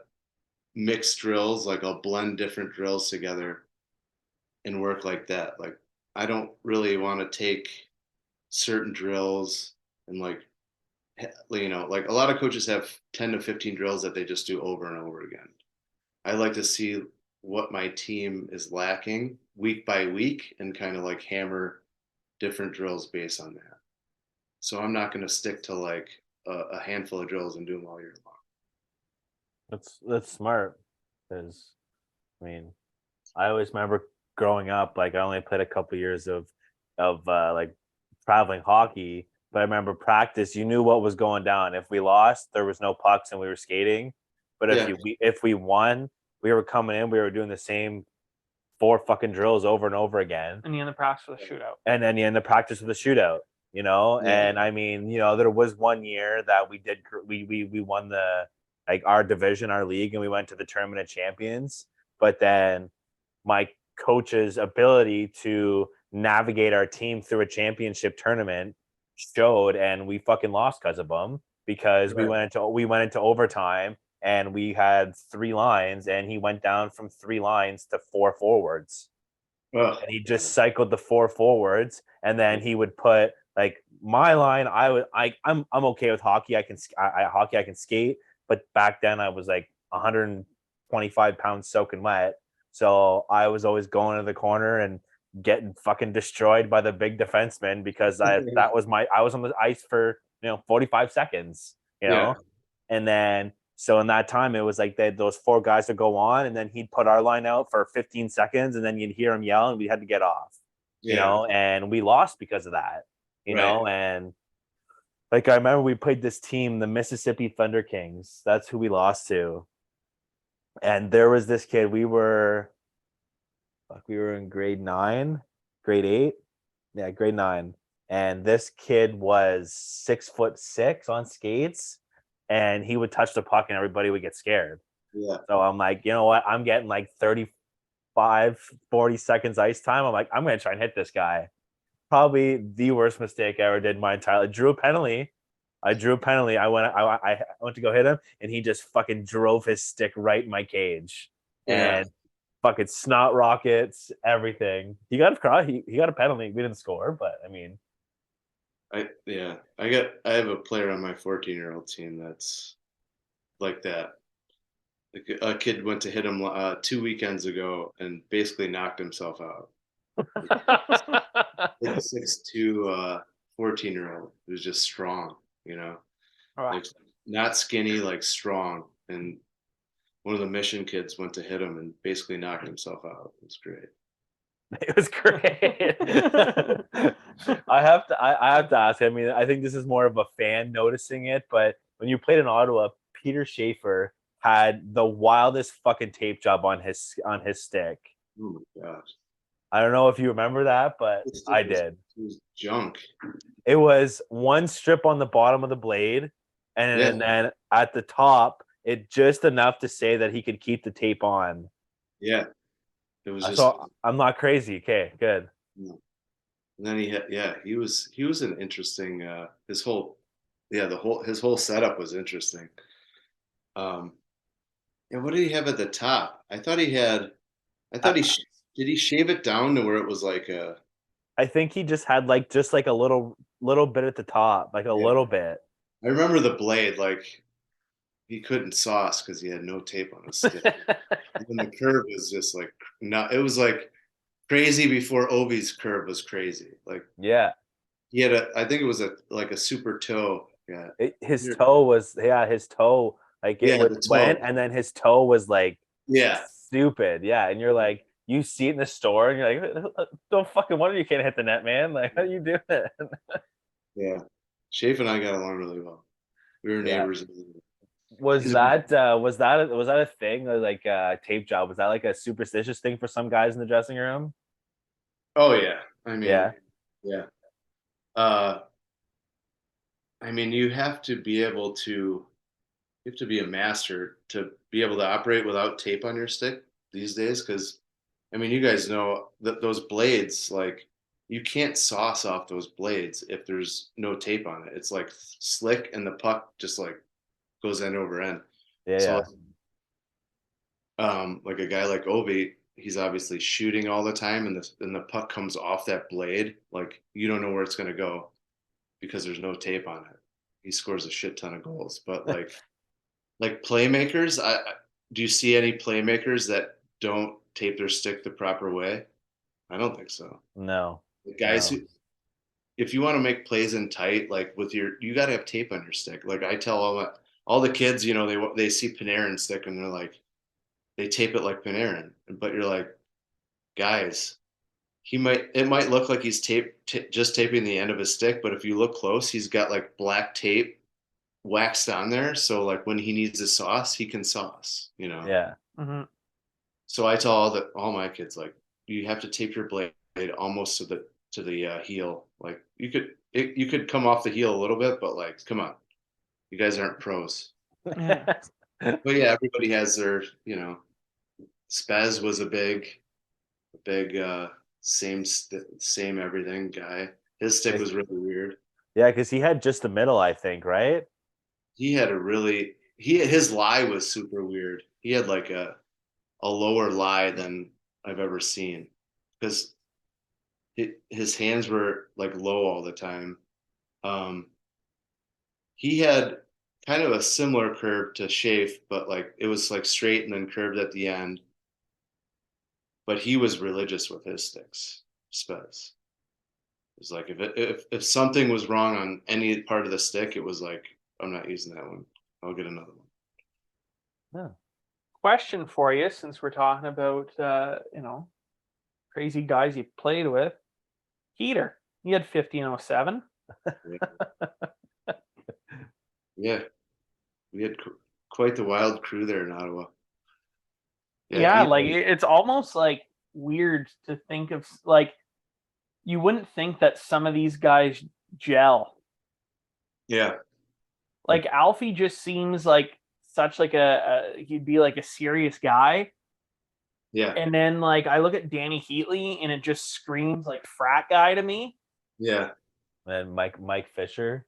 mix drills. Like I'll blend different drills together and work like that. Like I don't really want to take certain drills and like a lot of coaches have 10 to 15 drills that they just do over and over again. I like to see what my team is lacking week by week and kind of like hammer different drills based on that. So I'm not going to stick to like a handful of drills and do them all year long. That's smart, because I mean, I always remember growing up, like I only played a couple years of like traveling hockey, but I remember practice, you knew what was going down. If we lost, there was no pucks and we were skating. But if we won, we were coming in, we were doing the same 4 fucking drills over and over again. And the end of practice with a shootout. And then you end the practice with a shootout, Yeah. And I mean, there was one year that we won the like our division, our league, and we went to the tournament of champions. But then my coach's ability to navigate our team through a championship tournament showed, and we fucking lost because of them, because we went into overtime and we had 3 lines, and he went down from 3 lines to 4 forwards. Ugh. And he just cycled the 4 forwards, and then he would put like my line. I'm okay with hockey. I can skate, but back then I was like 125 pounds soaking wet, so I was always going to the corner and getting fucking destroyed by the big defenseman, because I was on the ice for 45 seconds, Yeah. and then so in that time it was like those 4 guys would go on, and then he'd put our line out for 15 seconds, and then you'd hear him yell, and we had to get off, and we lost because of that, and like I remember we played this team, the Mississippi Thunder Kings. That's who we lost to. And there was this kid, we were Fuck, we were in grade 9, grade 8. Yeah, grade 9. And this kid was 6'6" on skates, and he would touch the puck and everybody would get scared. Yeah. So I'm like, you know what? I'm getting like 35, 40 seconds ice time. I'm like, I'm gonna try and hit this guy. Probably the worst mistake I ever did in my entire life. I drew a penalty. I went to go hit him, and he just fucking drove his stick right in my cage. Yeah. And fucking snot rockets, everything. He got a penalty. We didn't score, but I mean, I have a player on my 14-year-old team that's like that. Like a kid went to hit him 2 weekends ago and basically knocked himself out. Like a 6'2", 14-year-old who's just strong, like not skinny, like strong. And one of the mission kids went to hit him and basically knocked himself out. It was great. it was great. I have to ask. I mean, I think this is more of a fan noticing it, but when you played in Ottawa, Peter Schaefer had the wildest fucking tape job on his stick. Oh my gosh. I don't know if you remember that, but I did. It was junk. It was one strip on the bottom of the blade, and then at the top, it just enough to say that he could keep the tape on. Yeah. It was just. So I'm not crazy. Okay, good. And then he was an interesting. His whole setup was interesting. And what did he have at the top? I thought did he shave it down to where it was like a. I think he just had like a little bit at the top, like a little bit. I remember the blade, like he couldn't sauce because he had no tape on his stick. And the curve was just like it was like crazy before Ovi's curve was crazy. Like yeah, he had I think it was a super toe. Yeah, his toe like it went, and then his toe was like stupid. Yeah, and you're like. You see it in the store, and you're like, "Don't fucking wonder you can't hit the net, man! Like, how do you do it?" Yeah, Shafe and I got along really well. We were neighbors. Was that a thing? Like tape job? Was that like a superstitious thing for some guys in the dressing room? Oh yeah, I mean, yeah. I mean, you have to be a master to be able to operate without tape on your stick these days, because. I mean, you guys know that those blades, like, you can't sauce off those blades if there's no tape on it. It's like slick, and the puck just like goes end over end. Yeah. So, like a guy like Ovi, he's obviously shooting all the time, and the puck comes off that blade. Like, you don't know where it's gonna go because there's no tape on it. He scores a shit ton of goals, but like playmakers, do you see any playmakers that don't tape their stick the proper way? I don't think so. No. The guys who, if you want to make plays in tight, like you got to have tape on your stick. Like I tell all the kids, they see Panarin's stick and they're like, they tape it like Panarin, but you're like, guys, it might look like he's just taping the end of his stick, but if you look close, he's got like black tape waxed on there, so like when he needs a sauce, he can sauce. Yeah. Mm-hmm. So I tell all my kids, like, you have to tape your blade almost to the heel. Like you could come off the heel a little bit, but like, come on, you guys aren't pros. But yeah, everybody has their, Spez was a big same everything guy. His stick was really weird. Yeah, because he had just the middle, I think, right? He had his lie was super weird. He had like a lower lie than I've ever seen, because his hands were like low all the time. He had kind of a similar curve to Shafe, but like it was like straight and then curved at the end. But he was religious with his sticks, Spez. It was like if something was wrong on any part of the stick, it was like, I'm not using that one. I'll get another one. Yeah. Question for you, since we're talking about crazy guys you played with. Heater, he had 1507. Yeah, we had quite the wild crew there in Ottawa. Yeah, like it's almost like weird to think of, like, you wouldn't think that some of these guys gel. Yeah. Like Alfie just seems like such like he'd be like a serious guy. Yeah. And then like I look at Danny Heatley and it just screams like frat guy to me. Yeah. And Mike Fisher,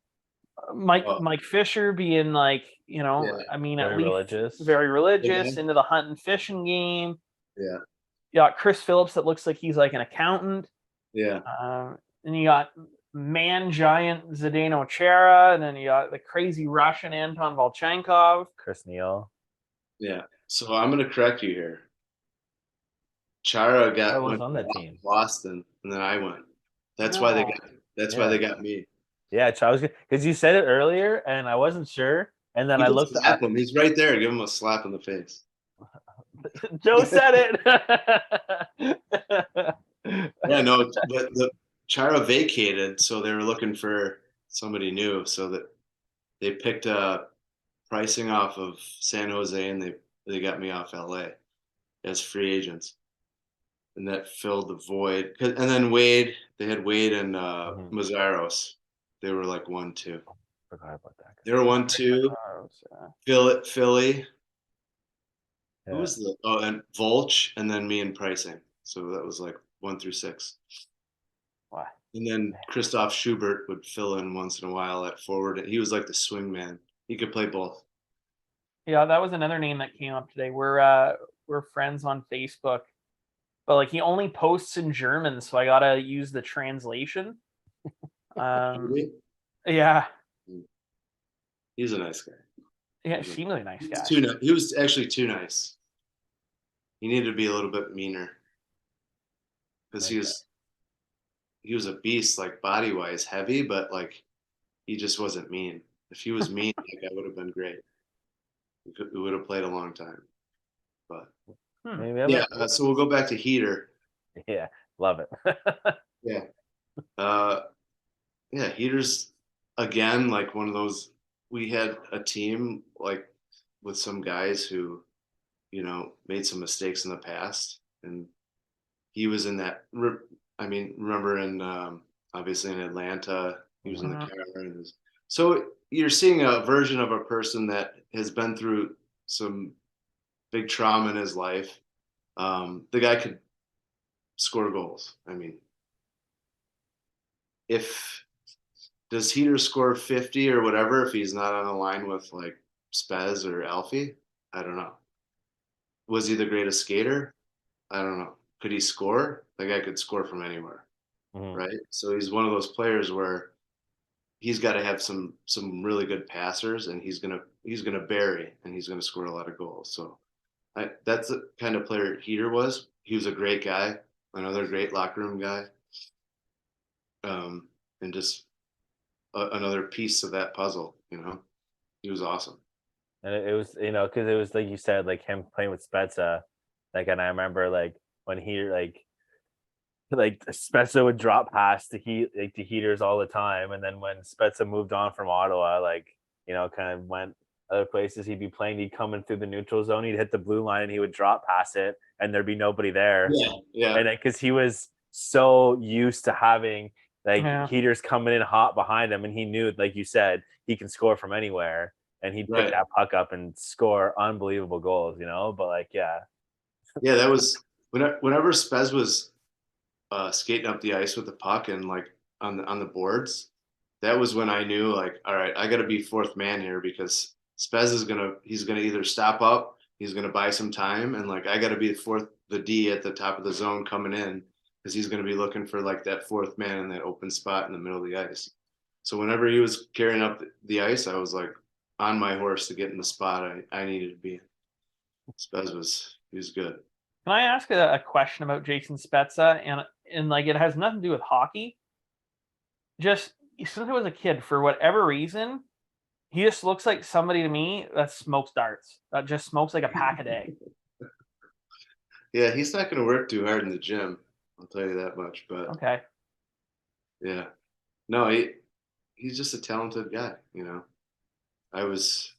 Mike Fisher being like, Yeah. I mean, very at least religious. very religious, Yeah. into the hunt and fishing game. Yeah. You got Chris Phillips that looks like he's like an accountant. Yeah. And you got man giant Zdeno Chara, and then you got the crazy Russian Anton Volchenkov. Chris Neal. Yeah. So I'm gonna correct you here. Chara I was went on that to team. Boston, and then I went. That's why they No. got. That's why they got me. Yeah, Charles, because you said it earlier and I wasn't sure, and then You I can looked slap at him. He's right there. Give him a slap in the face. Joe said it. Yeah, no, but the Chara vacated, so they were looking for somebody new. So that they picked pricing off of San Jose, and they got me off LA as free agents, and that filled the void. And then Wade, they had Wade and Mazzaros. They were like 1-2. Forgot about that. They were 1-2. Philly. Yeah. Who was and Volch, and then me and pricing. So that was like 1 through 6. Wow. And then Christoph Schubert would fill in once in a while at forward. He was like the swing man. He could play both. Yeah, that was another name that came up today. We're friends on Facebook, but like he only posts in German, so I gotta use the translation. Really? Yeah, He's a nice guy. yeah, extremely nice guy. He was actually too nice. He needed to be a little bit meaner because he was a beast, like body wise, heavy, but like he just wasn't mean. If he was mean, like, I would have been great. We would have played a long time. But yeah, so we'll go back to Heater. Yeah, love it. Yeah. Yeah, Heater's again like one of those. We had a team like with some guys who, made some mistakes in the past, and he was in that. I mean, remember in obviously in Atlanta, he was in the Carolinas. So you're seeing a version of a person that has been through some big trauma in his life. The guy could score goals. I mean, does Heater score 50 or whatever if he's not on a line with like Spez or Alfie? I don't know. Was he the greatest skater? I don't know. Could he score? The guy could score from anywhere, right? So he's one of those players where he's got to have some really good passers, and he's gonna bury, and he's gonna score a lot of goals. So that's the kind of player Heater was. He was a great guy, another great locker room guy, and just another piece of that puzzle. He was awesome. And it was, because it was like you said, like him playing with Spezza, like, and I remember like when he like Spezza would drop past the Heaters all the time, and then when Spezza moved on from Ottawa, like kind of went other places, he'd be playing, he'd come in through the neutral zone, he'd hit the blue line, and he would drop past it, and there'd be nobody there. Yeah. And because he was so used to having Heaters coming in hot behind him, and he knew, like you said, he can score from anywhere, and he'd pick that puck up and score unbelievable goals, But like, yeah, that was whenever Spez was skating up the ice with the puck and like on the boards. That was when I knew, like, all right, I got to be fourth man here, because Spez he's gonna either stop up, he's gonna buy some time, and like I got to be the D at the top of the zone coming in, because he's gonna be looking for like that fourth man in that open spot in the middle of the ice. So whenever he was carrying up the ice, I was like on my horse to get in the spot I needed to be. Spez he was good. Can I ask a question about Jason Spezza? And like it has nothing to do with hockey. Just since I was a kid, for whatever reason, he just looks like somebody to me that smokes darts. That just smokes like a pack a day. Yeah, he's not going to work too hard in the gym. I'll tell you that much. But okay. Yeah, no, he's just a talented guy. I was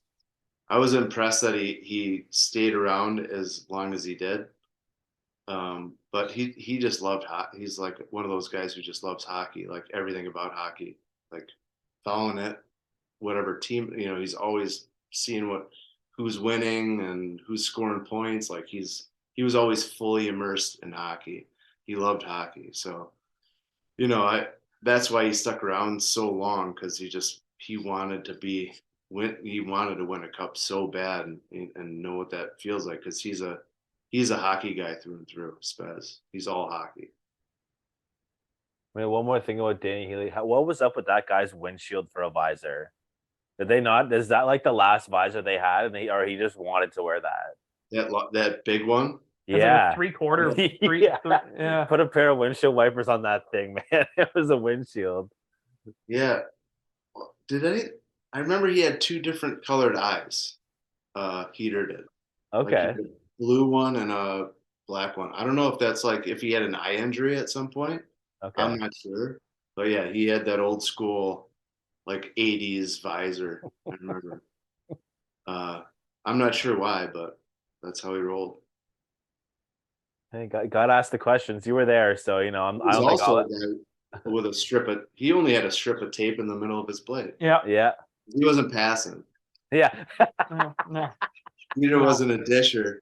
impressed that he stayed around as long as he did. But he just loved hockey. He's like one of those guys who just loves hockey, like everything about hockey, like following it, whatever team, he's always seeing who's winning and who's scoring points. Like he was always fully immersed in hockey. He loved hockey. So, I that's why he stuck around so long, because he wanted to win a cup so bad, and know what that feels like, because he's a hockey guy through and through. Spez, he's all hockey. I mean, one more thing about Danny Healy. What was up with that guy's windshield for a visor? Did they not? Is that like the last visor they had, or he just wanted to wear that? That big one. Is it Yeah. a 3/4? Yeah. Yeah. Put a pair of windshield wipers on that thing, man. It was a windshield. Yeah. I remember he had two different colored eyes. Heater did. Like he Okay. had a blue one and a black one. I don't know if that's like if he had an eye injury at some point. Okay. I'm not sure. But yeah, he had that old school like 80s visor. I remember. Uh, I'm not sure why, but that's how he rolled. Hey, got asked the questions. You were there, so He I was don't think also I'll. a guy with he only had a strip of tape in the middle of his blade. Yeah. Yeah. He wasn't passing. Yeah. No. Peter No. wasn't a disher.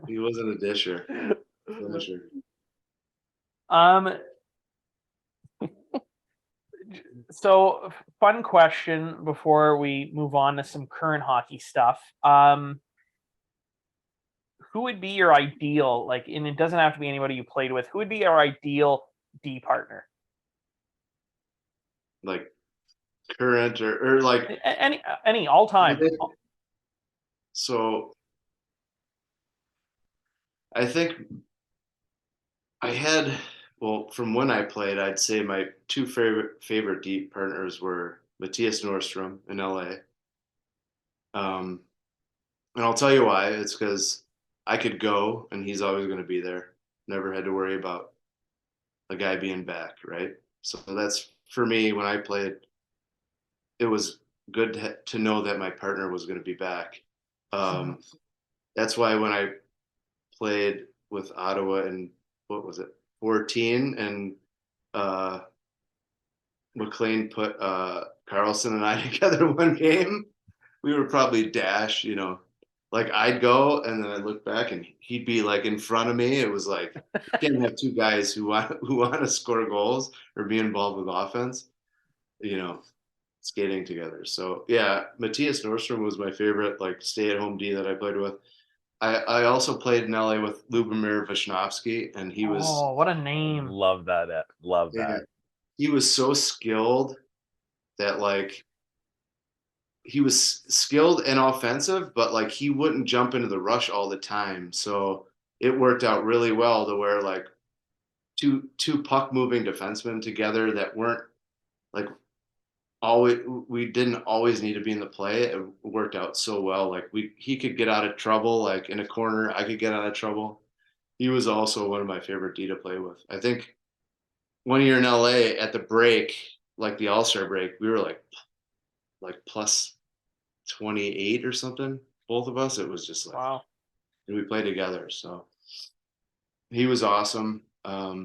He wasn't a disher. Finisher. Um. So, fun question before we move on to some current hockey stuff. Who would be your ideal, like, and it doesn't have to be anybody you played with, who would be your ideal D partner? Like current or like Any all time. so I think I had, well, from when I played, I'd say my two favorite deep partners were Matthias Nordstrom in LA. And I'll tell you why. It's because I could go and he's always going to be there. Never had to worry about a guy being back, right? So that's for me when I played. It was good to know that my partner was going to be back. Um, that's why when I played with Ottawa in what was it, 14, and uh, McLean put Carlson and I together one game, we were probably dash, like I'd go and then I'd look back and he'd be like in front of me. It was like you can't have two guys who want to score goals or be involved with offense, you know, skating together. So yeah, Matthias Nordstrom was my favorite like stay-at-home D that I played with. I also played in LA with Lubomir Vishnevsky, and he was Oh, what a name! Love that. Love yeah, that. he was so skilled that like he was skilled and offensive, but like he wouldn't jump into the rush all the time. So it worked out really well to where like two puck moving defensemen together that weren't like always we didn't always need to be in the play. It worked out so well. Like he could get out of trouble like in a corner. I could get out of trouble. He was also one of my favorite D to play with. I think one year in LA at the break, like the All-Star break, we were like plus 28 or something, both of us. It was just like, Wow. and we played together. So he was awesome. Uh,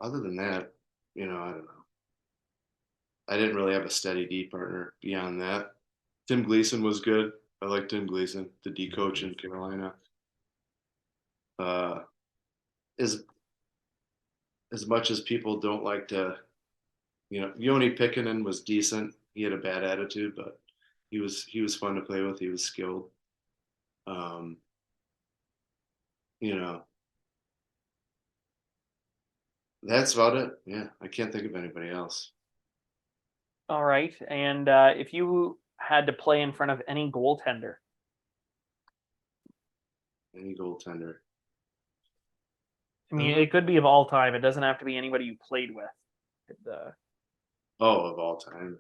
Other than that, I don't know. I didn't really have a steady D partner beyond that. Tim Gleason was good. I like Tim Gleason, the D coach in Carolina. Uh, as as much as people don't like to, Yoni Pikkinen was decent. He had a bad attitude, but he was fun to play with. He was skilled. Um, you know, that's about it. Yeah, I can't think of anybody else. All right. And if you had to play in front of any goaltender, Any goaltender. I mean, it could be of all time. It doesn't have to be anybody you played with. Of all time.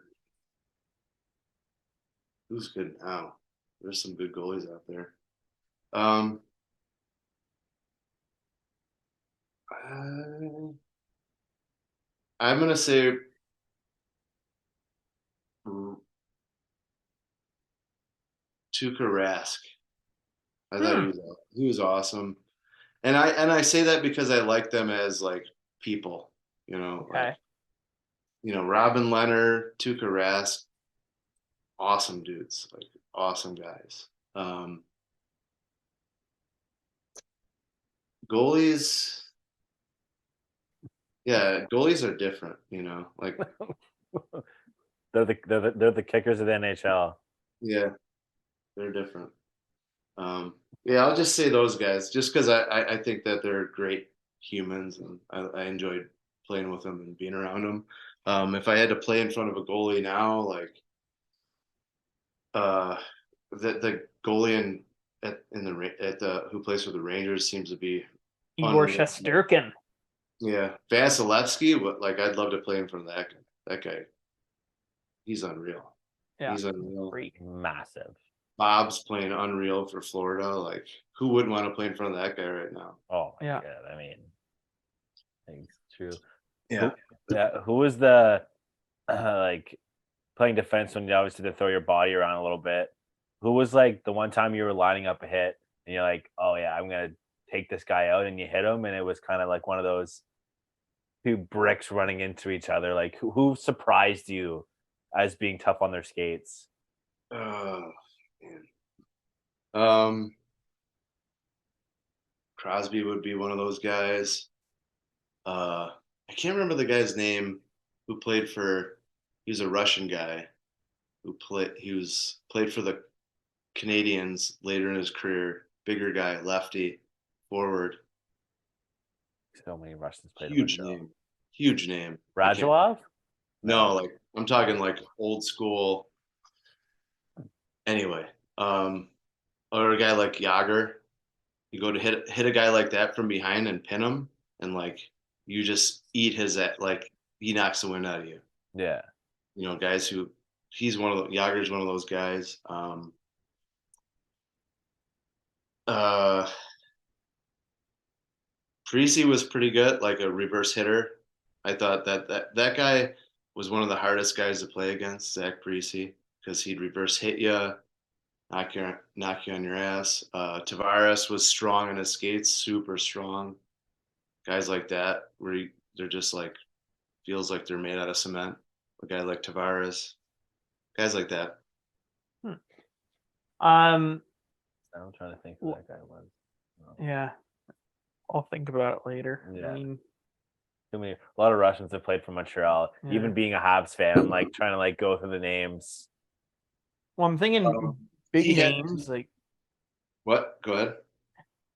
Who's good now? There's some good goalies out there. I'm gonna say Tuukka Rask. I thought he was awesome. And I say that because I like them as like people, Okay. like, Robin Leonard, Tuukka Rask, awesome dudes, like awesome guys. Goalies, yeah, goalies are different, like They're the kickers of the NHL. yeah, they're different. Yeah, I'll just say those guys, just because I think that they're great humans, and I enjoyed playing with them and being around them. If I had to play in front of a goalie now, like the goalie at the who plays for the Rangers seems to be Igor unreal. Shesterkin. Yeah, Vasilevsky, like I'd love to play in front of that guy. That guy, he's unreal. Yeah. He's unreal. Freak. Massive. Bob's playing unreal for Florida. Like, who wouldn't want to play in front of that guy right now? Oh my Yeah. god. I mean, it's true. Yeah. Who was the like playing defense when you obviously to throw your body around a little bit? Who was like the one time you were lining up a hit and you're like, oh yeah, I'm gonna take this guy out, and you hit him, and it was kind of like one of those two bricks running into each other. Like who surprised you as being tough on their skates? Oh man. Crosby would be one of those guys. I can't remember the guy's name who played for. He was a Russian guy who played for the Canadians later in his career. Bigger guy, lefty, forward. So many Russians played. Huge name. Huge name. Radulov? No, like I'm talking like old school. Anyway, or a guy like Yager. You go to hit a guy like that from behind and pin him, and like you just eat like he knocks the wind out of you. Yeah. Guys who Yager's one of those guys. Parisi was pretty good, like a reverse hitter. I thought that guy was one of the hardest guys to play against, Zach Parisi, because he'd reverse hit you, knock you on your ass. Tavares was strong on his skates, super strong. Guys like that, where they're just like feels like they're made out of cement. A guy like Tavares, guys like that. I'm trying to think who that guy was. Yeah, I'll think about it later. Yeah. I mean, a lot of Russians have played for Montreal. Yeah. Even being a Habs fan, I'm like trying to like go through the names. Well, I'm thinking big names like what? Go ahead.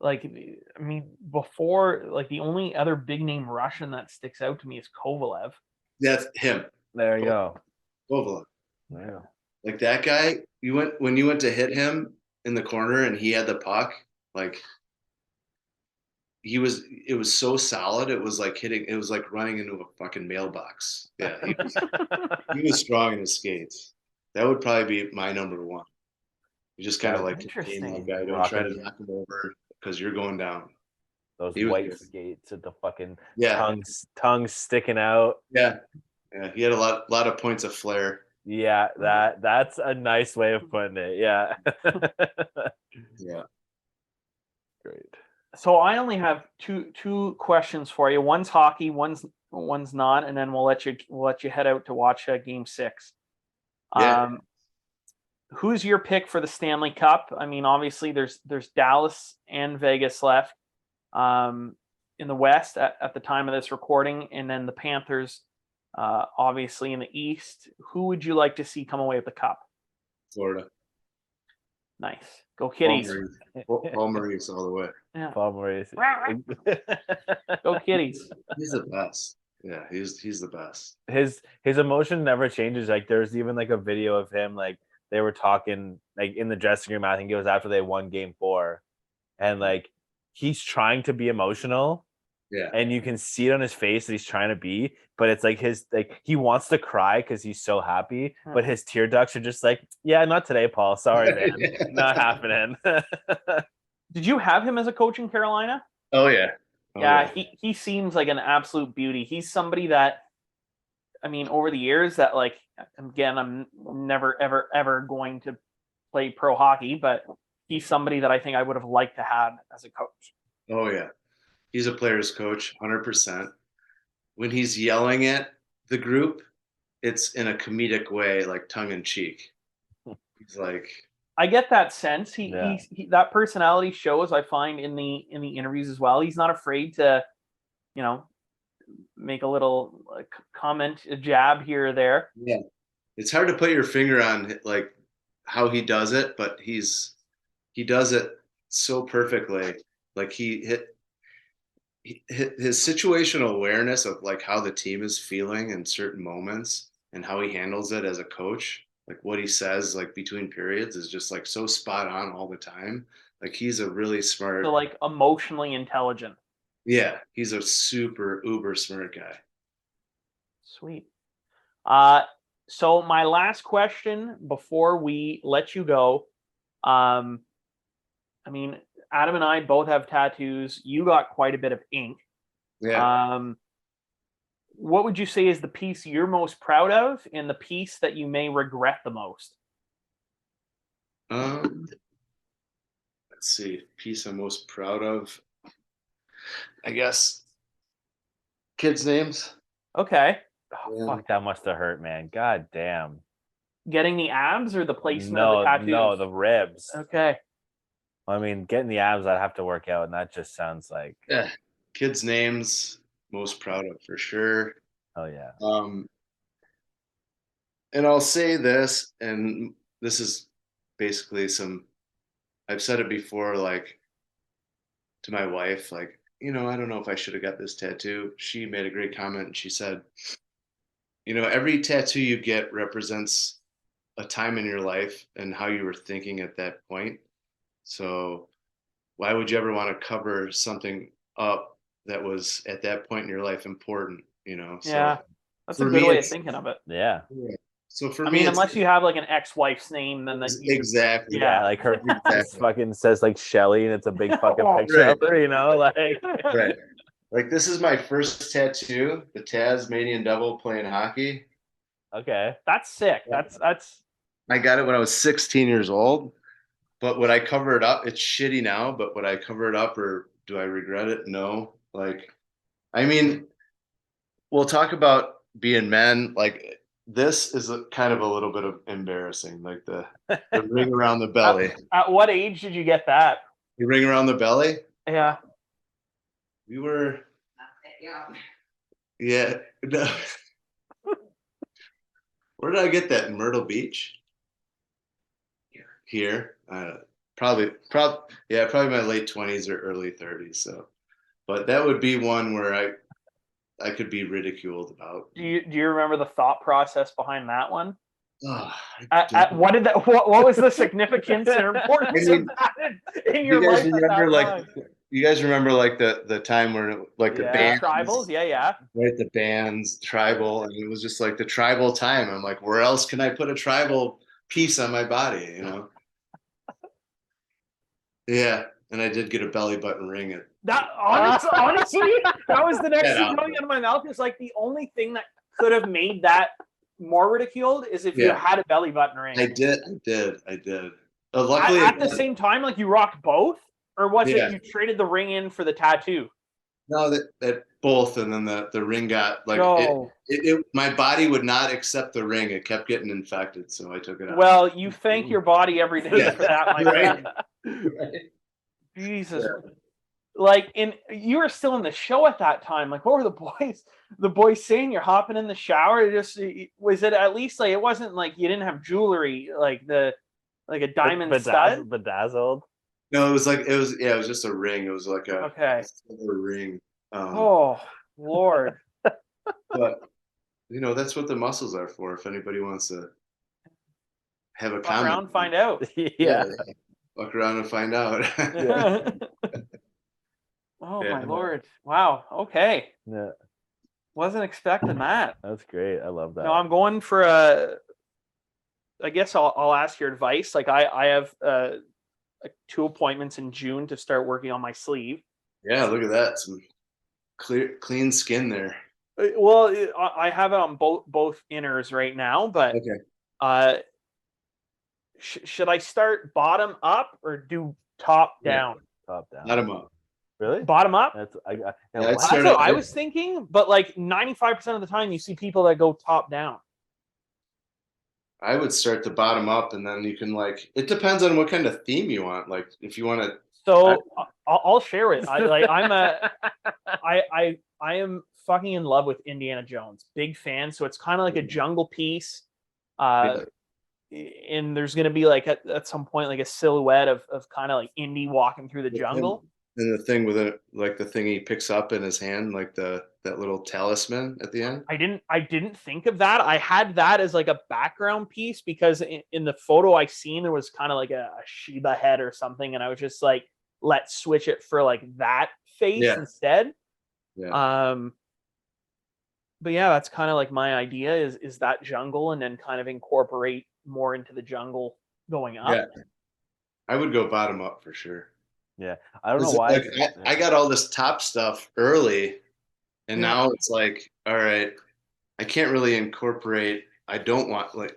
Like, I mean, before, like, the only other big name Russian that sticks out to me is Kovalev. That's him. There you go. Kovalev. Yeah. Like that guy, when you went to hit him in the corner and he had the puck, like it was so solid. It was like running into a fucking mailbox. Yeah. He was strong in his skates. That would probably be my number one. You just kind of like contain that guy. Don't try to knock him over because you're going down. Those white skates at the fucking tongue sticking out. Yeah. Yeah. He had a lot of points of flair. Yeah, that's a nice way of putting it. Yeah. Yeah. Great. So I only have two questions for you. One's hockey, one's not, and then we'll let you head out to watch Game 6. Yeah. Who's your pick for the Stanley Cup? I mean, obviously there's Dallas and Vegas left in the West at the time of this recording, and then the Panthers obviously in the East. Who would you like to see come away with the cup? Florida. Nice. Go Kitties. Paul Maurice all the way. Yeah. Paul Maurice. Go Kitties. He's the best. Yeah, he's the best. His emotion never changes. Like there's even like a video of him, like they were talking like in the dressing room. I think it was after they won Game 4, and like he's trying to be emotional. Yeah. And you can see it on his face that he's trying to be, but it's like he wants to cry because he's so happy, but his tear ducts are just like, yeah, not today, Paul. Sorry, man. Not happening. Did you have him as a coach in Carolina? Oh yeah. Yeah, he seems like an absolute beauty. He's somebody that, I mean, over the years that, like, again, I'm never, ever, ever going to play pro hockey, but he's somebody that I think I would have liked to have as a coach. Oh yeah, he's a player's coach, 100%. When he's yelling at the group, it's in a comedic way, like tongue in cheek. He's like, I get that sense. Yeah. He that personality shows, I find, in the interviews as well. He's not afraid to, you know, make a little comment, a jab here or there. yeah, it's hard to put your finger on like how he does it, but he does it so perfectly. Like his situational awareness of like how the team is feeling in certain moments and how he handles it as a coach, like what he says like between periods is just like so spot on all the time. Like he's a really smart, So like emotionally intelligent. yeah, he's a super uber smart guy. Sweet. So my last question before we let you go, I mean, Adam and I both have tattoos. You got quite a bit of ink. Yeah. What would you say is the piece you're most proud of and the piece that you may regret the most? Let's see, piece I'm most proud of. I guess kids' names. Okay. Oh, Yeah. fuck, that must have hurt, man. God damn. Getting the abs or the placement of the tattoos? No, the ribs. Okay. I mean, getting the abs, I'd have to work out, and that just sounds like, Yeah. Kids' names, most proud of for sure. oh yeah. And I'll say this, and this is basically I've said it before, like to my wife, like, I don't know if I should have got this tattoo. She made a great comment and she said, every tattoo you get represents a time in your life and how you were thinking at that point. So why would you ever want to cover something up that was at that point in your life important, Yeah. So That's a for good me, way of thinking of it. Yeah. So for I me, mean, it's unless you have like an ex-wife's name, then that you exactly. Yeah, like her Exactly. fucking says like Shelly, and it's a big fucking Oh, picture right. of her, like Right. Like this is my first tattoo, the Tasmanian Devil playing hockey. okay. That's sick. That's I got it when I was 16 years old, but would I cover it up? It's shitty now, but would I cover it up or do I regret it? No. Like, I mean, we'll talk about being men. Like this is kind of a little bit of embarrassing, like the ring around the belly. at what age did you get that? The ring around the belly? Yeah. We were yeah. No. Where did I get that? In Myrtle Beach? Here. Probably my late 20s or early 30s. So, but that would be one where I could be ridiculed about. Do you remember the thought process behind that one? Oh, What did that? What was the significance and importance of that in your life at that time? You guys remember like the time where like the bands, tribals? Yeah. right? The bands, tribal, and it was just like the tribal time. I'm like, where else can I put a tribal piece on my body? Yeah, and I did get a belly button ring. That honestly, that was the next thing coming out of my mouth. Is like the only thing that could have made that more ridiculed is if you had a belly button ring. I did. Luckily, at the same time, like you rocked both, or was it you traded the ring in for the tattoo? No, that both, and then the ring got like my body would not accept the ring. It kept getting infected, so I took it out. Well, you thank your body every day for that, my friend. Right. Jesus. Yeah. Like you were still in the show at that time. Like, what were the boys saying? You're hopping in the shower. Was it at least like it wasn't like you didn't have jewelry like a diamond stud? Bedazzled. No, it was just a ring. It was like a silver ring. Oh Lord. But that's what the muscles are for. If anybody wants to have a comment, around, find out. Yeah. Fuck around and find out. Oh my Lord. Wow. Okay. Yeah. Wasn't expecting that. That's great. I love that. No, I'm going for I guess I'll ask your advice. Like I have 2 appointments in June to start working on my sleeve. Yeah, look at that. Some clean skin there. Well, I have it on both inners right now, but should I start bottom up or do top down? Top down. Bottom up. Really? Bottom up. That's Yeah, what? I'd That's start what at- I was thinking, but like 95% of the time, you see people that go top down. I would start the bottom up, and then you can it depends on what kind of theme you want. Like if you want to, So I'll share it. I am fucking in love with Indiana Jones. Big fan. So it's kind of like a jungle piece. And there's gonna be like at some point like a silhouette of kind of like Indy walking through the jungle. and the thing with it, like the thing he picks up in his hand, like that little talisman at the end. I didn't think of that. I had that as like a background piece because in the photo I seen there was kind of like a Shiba head or something, and I was just like, let's switch it for like that face instead. Yeah. But yeah, that's kind of like my idea is that jungle, and then kind of incorporate more into the jungle going up. Yeah. I would go bottom up for sure. Yeah, I don't know why. Like, I got all this top stuff early, and now it's like, all right, I can't really incorporate. I don't want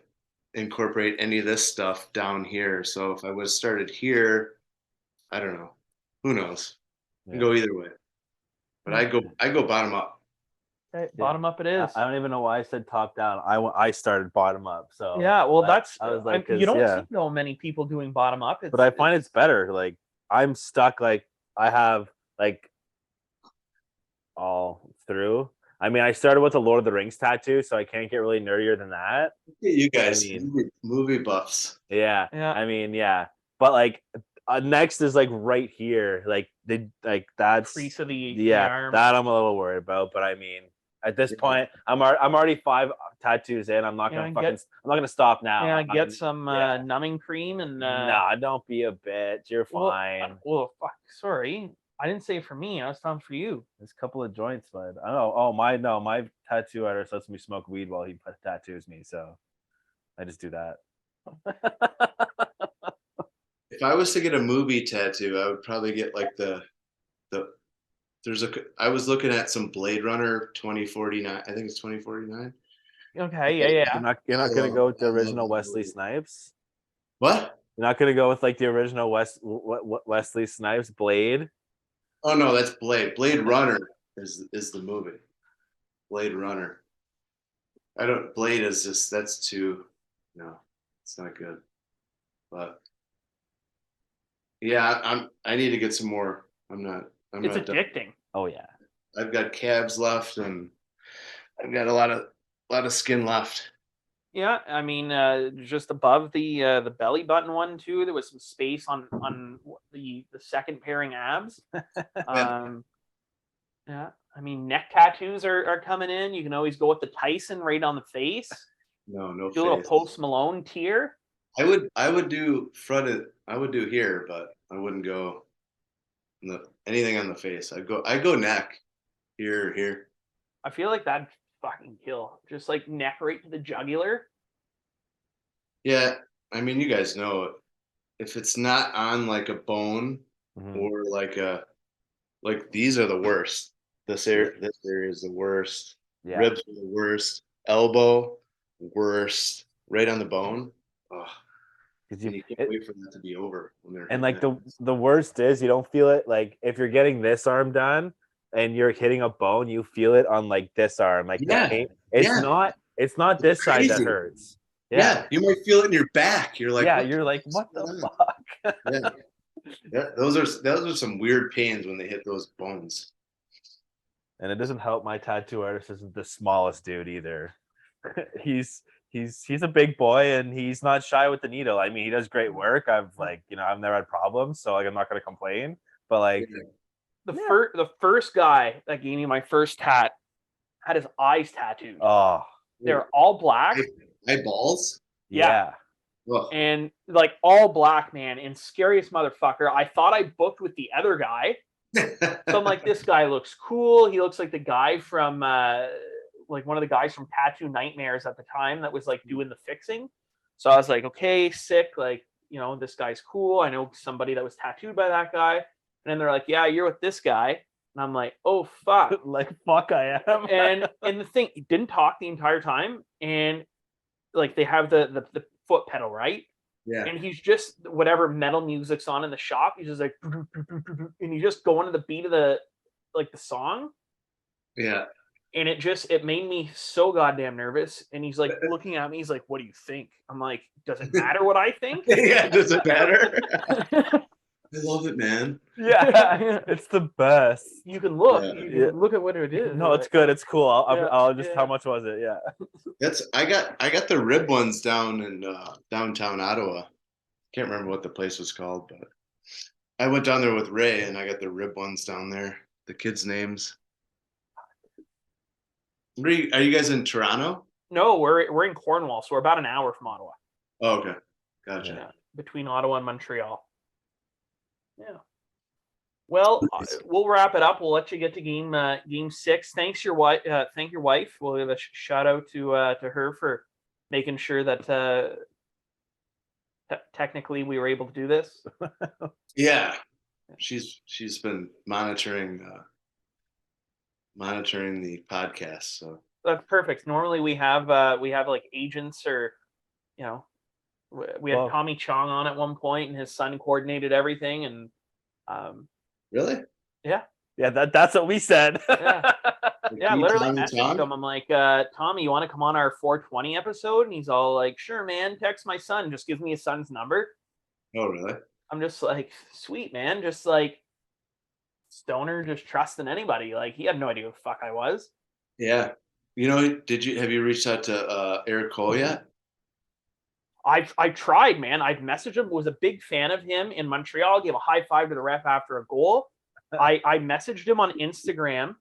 incorporate any of this stuff down here. So if I was started here, I don't know. Who knows? Yeah. Go either way. But I go bottom up. Okay, bottom up it is. I don't even know why I said top down. I started bottom up. So yeah, well, that's I was like, you don't see though many people doing bottom up. But I find it's better. Like I'm stuck. Like I have like all through. I mean, I started with a Lord of the Rings tattoo, so I can't get really nerdier than that. You guys, I mean, movie buffs. Yeah. I mean, yeah. But like next is like right here, like that's crease of the arm. That I'm a little worried about. But I mean, at this point, I'm already 5 tattoos in. I'm not gonna stop now. Yeah, get some numbing cream and. Nah, don't be a bitch. You're fine. Well, fuck. Sorry, I didn't say for me. I was talking for you. There's a couple of joints, but I don't know. Oh my tattoo artist lets me smoke weed while he tattoos me, so I just do that. If I was to get a movie tattoo, I would probably get like I was looking at some Blade Runner 2049. I think it's 2049. Okay, yeah. You're not gonna go with the original Wesley Snipes? What? You're not gonna go with like the original Wesley Snipes Blade? Oh no, that's Blade. Blade Runner is the movie. Blade Runner. Blade is just that's too. No, it's not good. But yeah, I need to get some more. It's addicting. Done. Oh yeah. I've got calves left, and I've got a lot of skin left. Yeah, I mean, just above the belly button one too, there was some space on the second pairing abs. Yeah, I mean, neck tattoos are coming in. You can always go with the Tyson right on the face. No do face. A little Post Malone tear. I would do fronted. I would do here, but I wouldn't go anything on the face. I go neck, here. I feel like that'd fucking kill. Just like neck right to the jugular. Yeah, I mean, you guys know if it's not on like a bone or like these are the worst. This area is the worst. Yeah. Ribs are the worst. Elbow, worst. Right on the bone. Oh. You can't wait for that to be over. And like the worst is you don't feel it. Like if you're getting this arm done and you're hitting a bone, you feel it on like this arm. Like the pain. It's not this side that hurts. Yeah, you might feel it in your back. You're like, you're like, what the fuck? Yeah, those are some weird pains when they hit those bones. And it doesn't help my tattoo artist isn't the smallest dude either. He's a big boy and he's not shy with the needle. I mean, he does great work. I've never had problems, so like I'm not gonna complain. But like the first guy that gave me my first tat had his eyes tattooed. Oh, they're all black. Eyeballs? Yeah. Ugh. And like all black, man, and scariest motherfucker. I thought I booked with the other guy. So I'm like, this guy looks cool. He looks like the guy from like one of the guys from Tattoo Nightmares at the time that was like doing the fixing. So I was like, okay, sick. Like, this guy's cool. I know somebody that was tattooed by that guy. And then they're like, yeah, you're with this guy. And I'm like, oh fuck. Like fuck I am. and the thing, he didn't talk the entire time. And like they have the foot pedal, right? Yeah. and he's just whatever metal music's on in the shop. He's just like, and he's just going to the beat of the song, Yeah. and it made me so goddamn nervous. And he's like looking at me. He's like, "What do you think?" I'm like, "Does it matter what I think?" Yeah. Does it matter? I love it, man. Yeah, it's the best. You can look. Yeah. You Yeah. can look at what it is. No, it's good. It's cool. I'll Yeah, just yeah. how much was it? Yeah. I got the rib ones down in downtown Ottawa. Can't remember what the place was called, but I went down there with Ray and I got the rib ones down there. The kids' names. Are you guys in Toronto? No, we're in Cornwall, so we're about an hour from Ottawa. Oh, okay. Gotcha. Yeah, between Ottawa and Montreal. Yeah. Well, we'll wrap it up. We'll let you get to game 6. Thank your wife. We'll give a shout out to her for making sure that technically we were able to do this. Yeah. She's been monitoring the podcast, so That's perfect. Normally we have like agents, or we had Well- Tommy Chong on at one point, and his son coordinated everything, and really? Yeah, that's what we said. yeah. Yeah, literally Tommy messaged Chong? him. I'm like, Tommy, you want to come on our 420 episode? And he's all like, sure, man. Text my son. Just gives me his son's number. Oh, really? I'm just like, sweet, man. Just like stoner, just trusting anybody. Like, he had no idea who the fuck I was. Yeah. Have you reached out to Eric Cole yet? I tried, man. I've messaged him. Was a big fan of him in Montreal. Gave a high five to the ref after a goal. I messaged him on Instagram,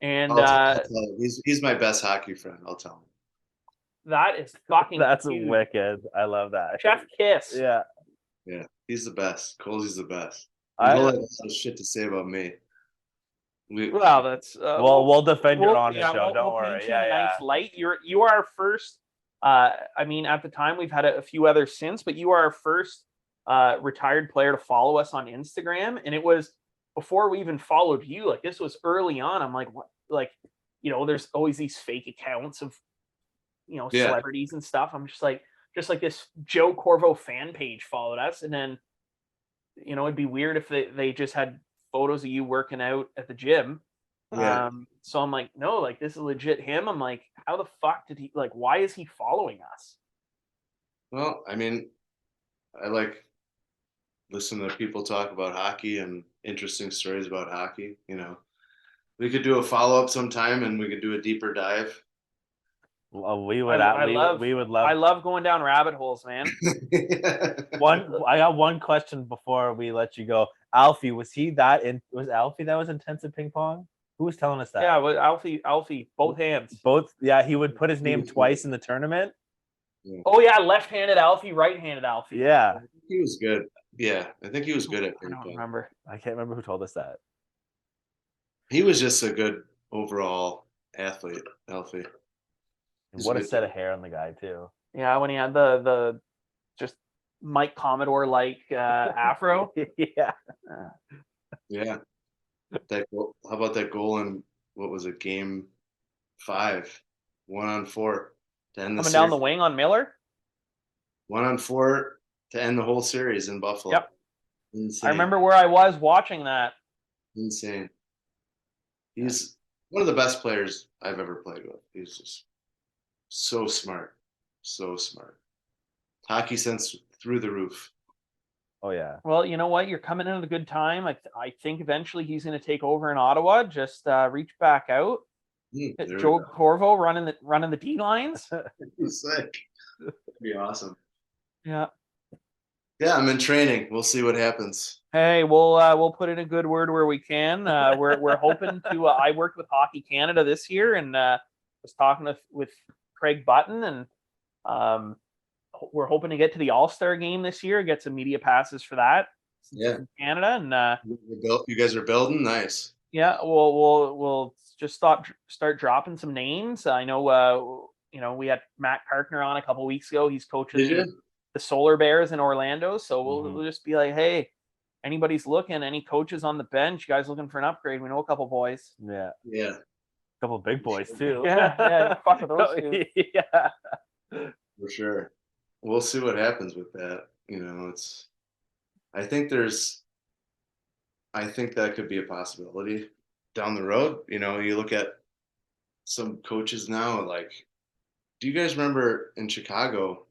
and I'll tell him. He's my best hockey friend. I'll tell him. that is fucking That's huge. wicked. I love that. Chef kiss. Yeah. Yeah, he's the best. Colsey's the best. I- He'll have a lot of shit to say about me. Well, that's we'll defend your on the yeah, show. Don't we'll worry. paint you in Yeah, a yeah. nice light. You are our first. I mean, at the time we've had a few others since, but you are our first retired player to follow us on Instagram, and it was before we even followed you. Like, this was early on. I'm like, what? Like, there's always these fake accounts of Yeah. celebrities and stuff. I'm just like this Joe Corvo fan page followed us, and then it'd be weird if they just had photos of you working out at the gym. Yeah. So I'm like, no, like, this is legit him. I'm like, how the fuck did he, like, why is he following us? Well, I mean, I like listen to people talk about hockey and interesting stories about hockey. We could do a follow-up sometime and we could do a deeper dive. Well, we would. We would love. I love going down rabbit holes, man. I got one question before we let you go. Alfie, was Alfie that was intensive ping pong? Who was telling us that? Yeah, but Alfie, both hands. Both. Yeah, he would put his name twice in the tournament. Oh yeah, left-handed Alfie, right-handed Alfie. Yeah. He was good. Yeah, I think he was good at I ping don't pong. remember. I can't remember who told us that. He was just a good overall athlete, Alfie. And what a set of hair on the guy too. Yeah, when he had the just Mike Commodore like afro. Yeah. Yeah. That goal, how about that goal in what was it, game 5, 1-on-4 to end the Coming down the series. wing on Miller. 1-on-4 to end the whole series in Buffalo. Yep. Insane. I remember where I was watching that. Insane. He's one of the best players I've ever played with. He's just so smart. So smart. Hockey sense through the roof. Oh yeah. Well, you know what? You're coming in at a good time. I think eventually he's going to take over in Ottawa. Just reach back out. There Joe we go. Corvo running the D lines. He's sick. That'd be awesome. Yeah. Yeah, I'm in training. We'll see what happens. Hey, we'll put in a good word where we can. We're hoping to. I worked with Hockey Canada this year, and was talking with Craig Button, and we're hoping to get to the All-Star game this year. Get some media passes for that. Yeah. In Canada, and You guys are building? Nice. yeah, we'll just start dropping some names. I know, we had Matt Karkner on a couple weeks ago. He's coaching Did you? the Solar Bears in Orlando. So Mhm. we'll just be like, hey, anybody's looking, any coaches on the bench, you guys looking for an upgrade? We know a couple boys. Yeah. Yeah. A couple big boys too. Yeah, fuck with those two. Yeah. For sure. we'll see what happens with that. I think that could be a possibility down the road. You look at some coaches now, like, do you guys remember in Chicago,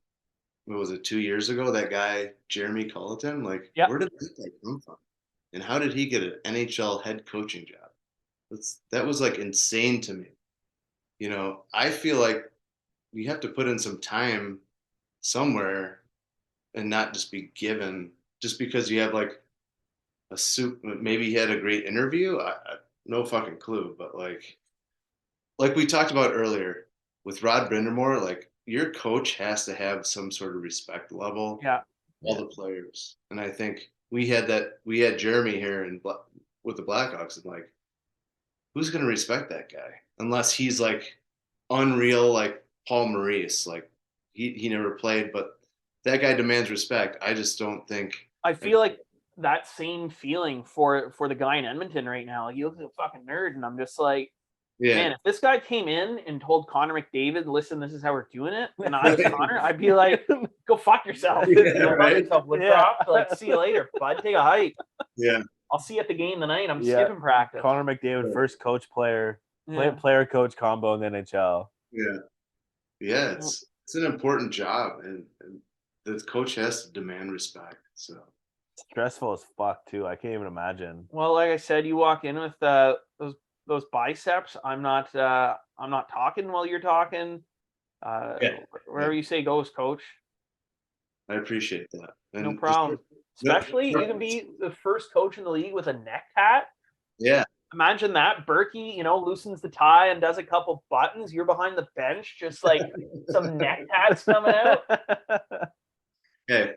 what was it, 2 years ago, that guy, Jeremy Colleton? Like, Yeah. where did that guy come from? And how did he get an NHL head coaching job? That was like insane to me. I feel like you have to put in some time somewhere and not just be given just because you have like a suit. Maybe he had a great interview. No fucking clue. But like we talked about earlier with Rod Brindamore, like your coach has to have some sort of respect level. Yeah. All the players, and I think we had Jeremy here with the Blackhawks, and like, who's going to respect that guy unless he's like unreal, like Paul Maurice, like he never played, but that guy demands respect. I just don't think. I feel like that same feeling for the guy in Edmonton right now. Like, he looks like a fucking nerd, and I'm just like, Yeah, man, if this guy came in and told Connor McDavid, listen, this is how we're doing it, and I was Connor, I'd be like, go fuck yourself. Yeah, right. Like, see you later, bud. Take a hike. Yeah, I'll see you at the game tonight. I'm Yeah. skipping practice. Connor McDavid, first coach player Yeah. player coach combo in the NHL. yeah. It's an important job, and the coach has to demand respect. So Stressful as fuck too. I can't even imagine. Well, like I said, you walk in with those biceps. I'm not talking while you're talking. Wherever you say goes, coach. I appreciate that. And No problem. Especially you can be the first coach in the league with a neck tat. Yeah. Imagine that. Berkey, loosens the tie and does a couple buttons. You're behind the bench, just like some neck tats coming out. Hey,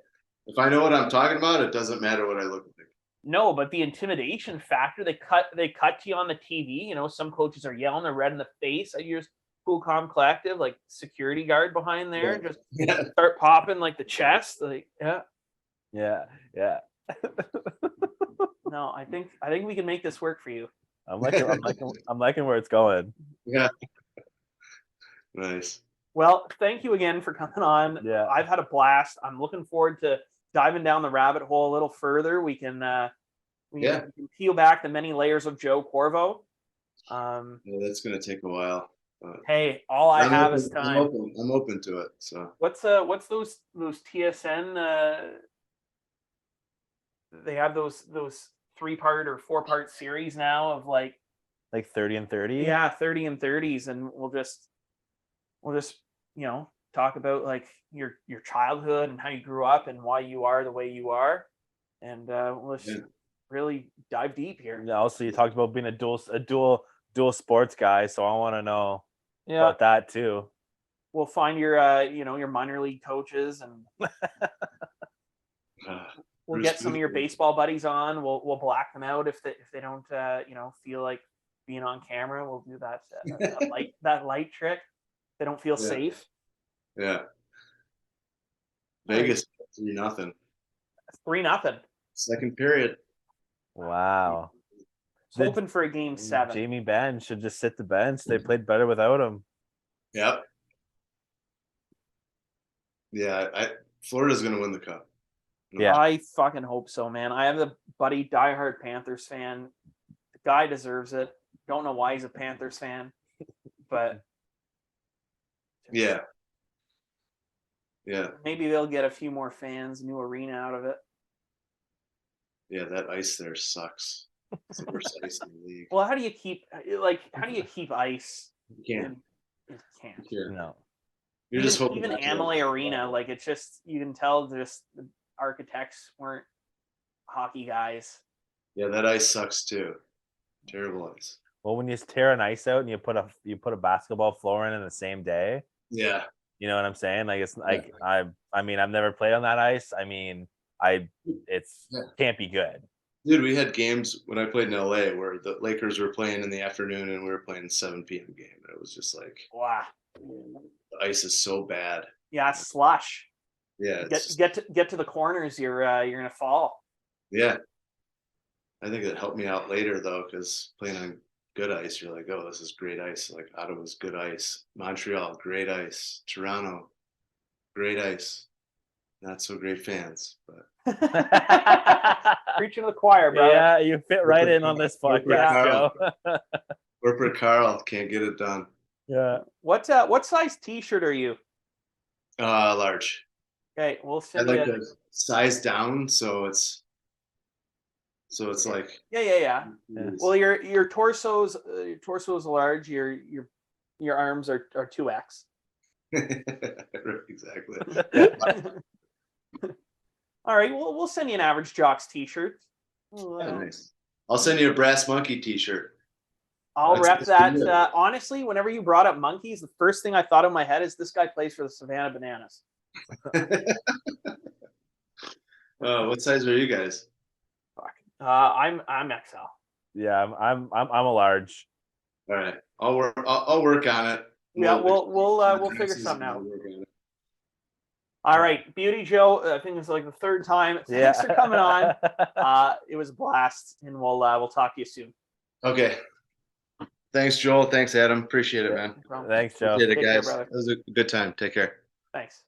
if I know what I'm talking about, it doesn't matter what I look like. No, but the intimidation factor, they cut to you on the TV. Some coaches are yelling, they're red in the face. I use cool, calm, collective, like security guard behind there, just start popping like the chest. Like, Yeah. No, I think we can make this work for you. I'm liking where it's going. Yeah. Nice. Well, thank you again for coming on. Yeah. I've had a blast. I'm looking forward to diving down the rabbit hole a little further. We can can peel back the many layers of Joe Corvo. Yeah, that's gonna take a while. Hey, all I have is time. I'm open to it. So What's those TSN? They have those 3-part or 4-part series now of like 30 and 30. Yeah, 30 and 30s, and we'll just talk about like your childhood and how you grew up and why you are the way you are, and let's really dive deep here. Yeah. Also, you talked about being a dual sports guy, so I want to know about that too. We'll find your your minor league coaches, and we'll get some of your baseball buddies on. We'll black them out if they don't feel like being on camera. We'll do that light trick. They don't feel safe. Yeah. Vegas 3-0. 3-0. Second period. Wow. Hoping for a game 7. Jamie Benn should just sit the bench. They played better without him. Yep. Yeah, Florida's gonna win the cup. Yeah. I fucking hope so, man. I have a buddy, diehard Panthers fan. The guy deserves it. Don't know why he's a Panthers fan, but yeah. Maybe they'll get a few more fans, new arena out of it. Yeah, that ice there sucks. It's the worst ice in the league. Well, how do you keep ice? You can't. You can't. No. You're just hoping. Even Amalie Arena, like, it's just, you can tell just the architects weren't hockey guys. Yeah, that ice sucks too. Terrible ice. Well, when you tear an ice out and you put a basketball floor in the same day. Yeah. You know what I'm saying? Like, it's like I mean, I've never played on that ice. I mean, can't be good. Dude, we had games when I played in LA where the Lakers were playing in the afternoon and we were playing 7 p.m. game. And it was just like, wow, the ice is so bad. Yeah, slush. Yeah. Get to the corners, you're gonna fall. Yeah. I think it helped me out later though, because playing on good ice, you're like, oh, this is great ice. Like Ottawa's good ice. Montreal, great ice. Toronto, great ice. not so great fans, but Preaching to the choir, brother. Yeah, you fit right in on this Corporate podcast, Carl. Joe. corporate Carl can't get it done. Yeah. What size T-shirt are you? Large. Okay, we'll I send like you. the size down, so it's like Yeah. Yeah. Well, your torso's large. Your arms are 2x. exactly. All right, we'll send you an average Jocks T-shirt. Yeah, nice. I'll send you a Brass Monkey T-shirt. I'll That's rep good. that. Honestly, whenever you brought up monkeys, the first thing I thought in my head is this guy plays for the Savannah Bananas. What size are you guys? Fuck. I'm XL. Yeah, I'm a large. All right, I'll work on it. Yeah, we'll figure something out. All right, Beauty Joe. I think it's like the third time. Yeah. Thanks for coming on. It was a blast, and we'll talk to you soon. Okay. Thanks, Joel. Thanks, Adam. Appreciate it, man. No problem. Thanks, Joe. Appreciate it, Take care, guys. brother. It was a good time. Take care. Thanks.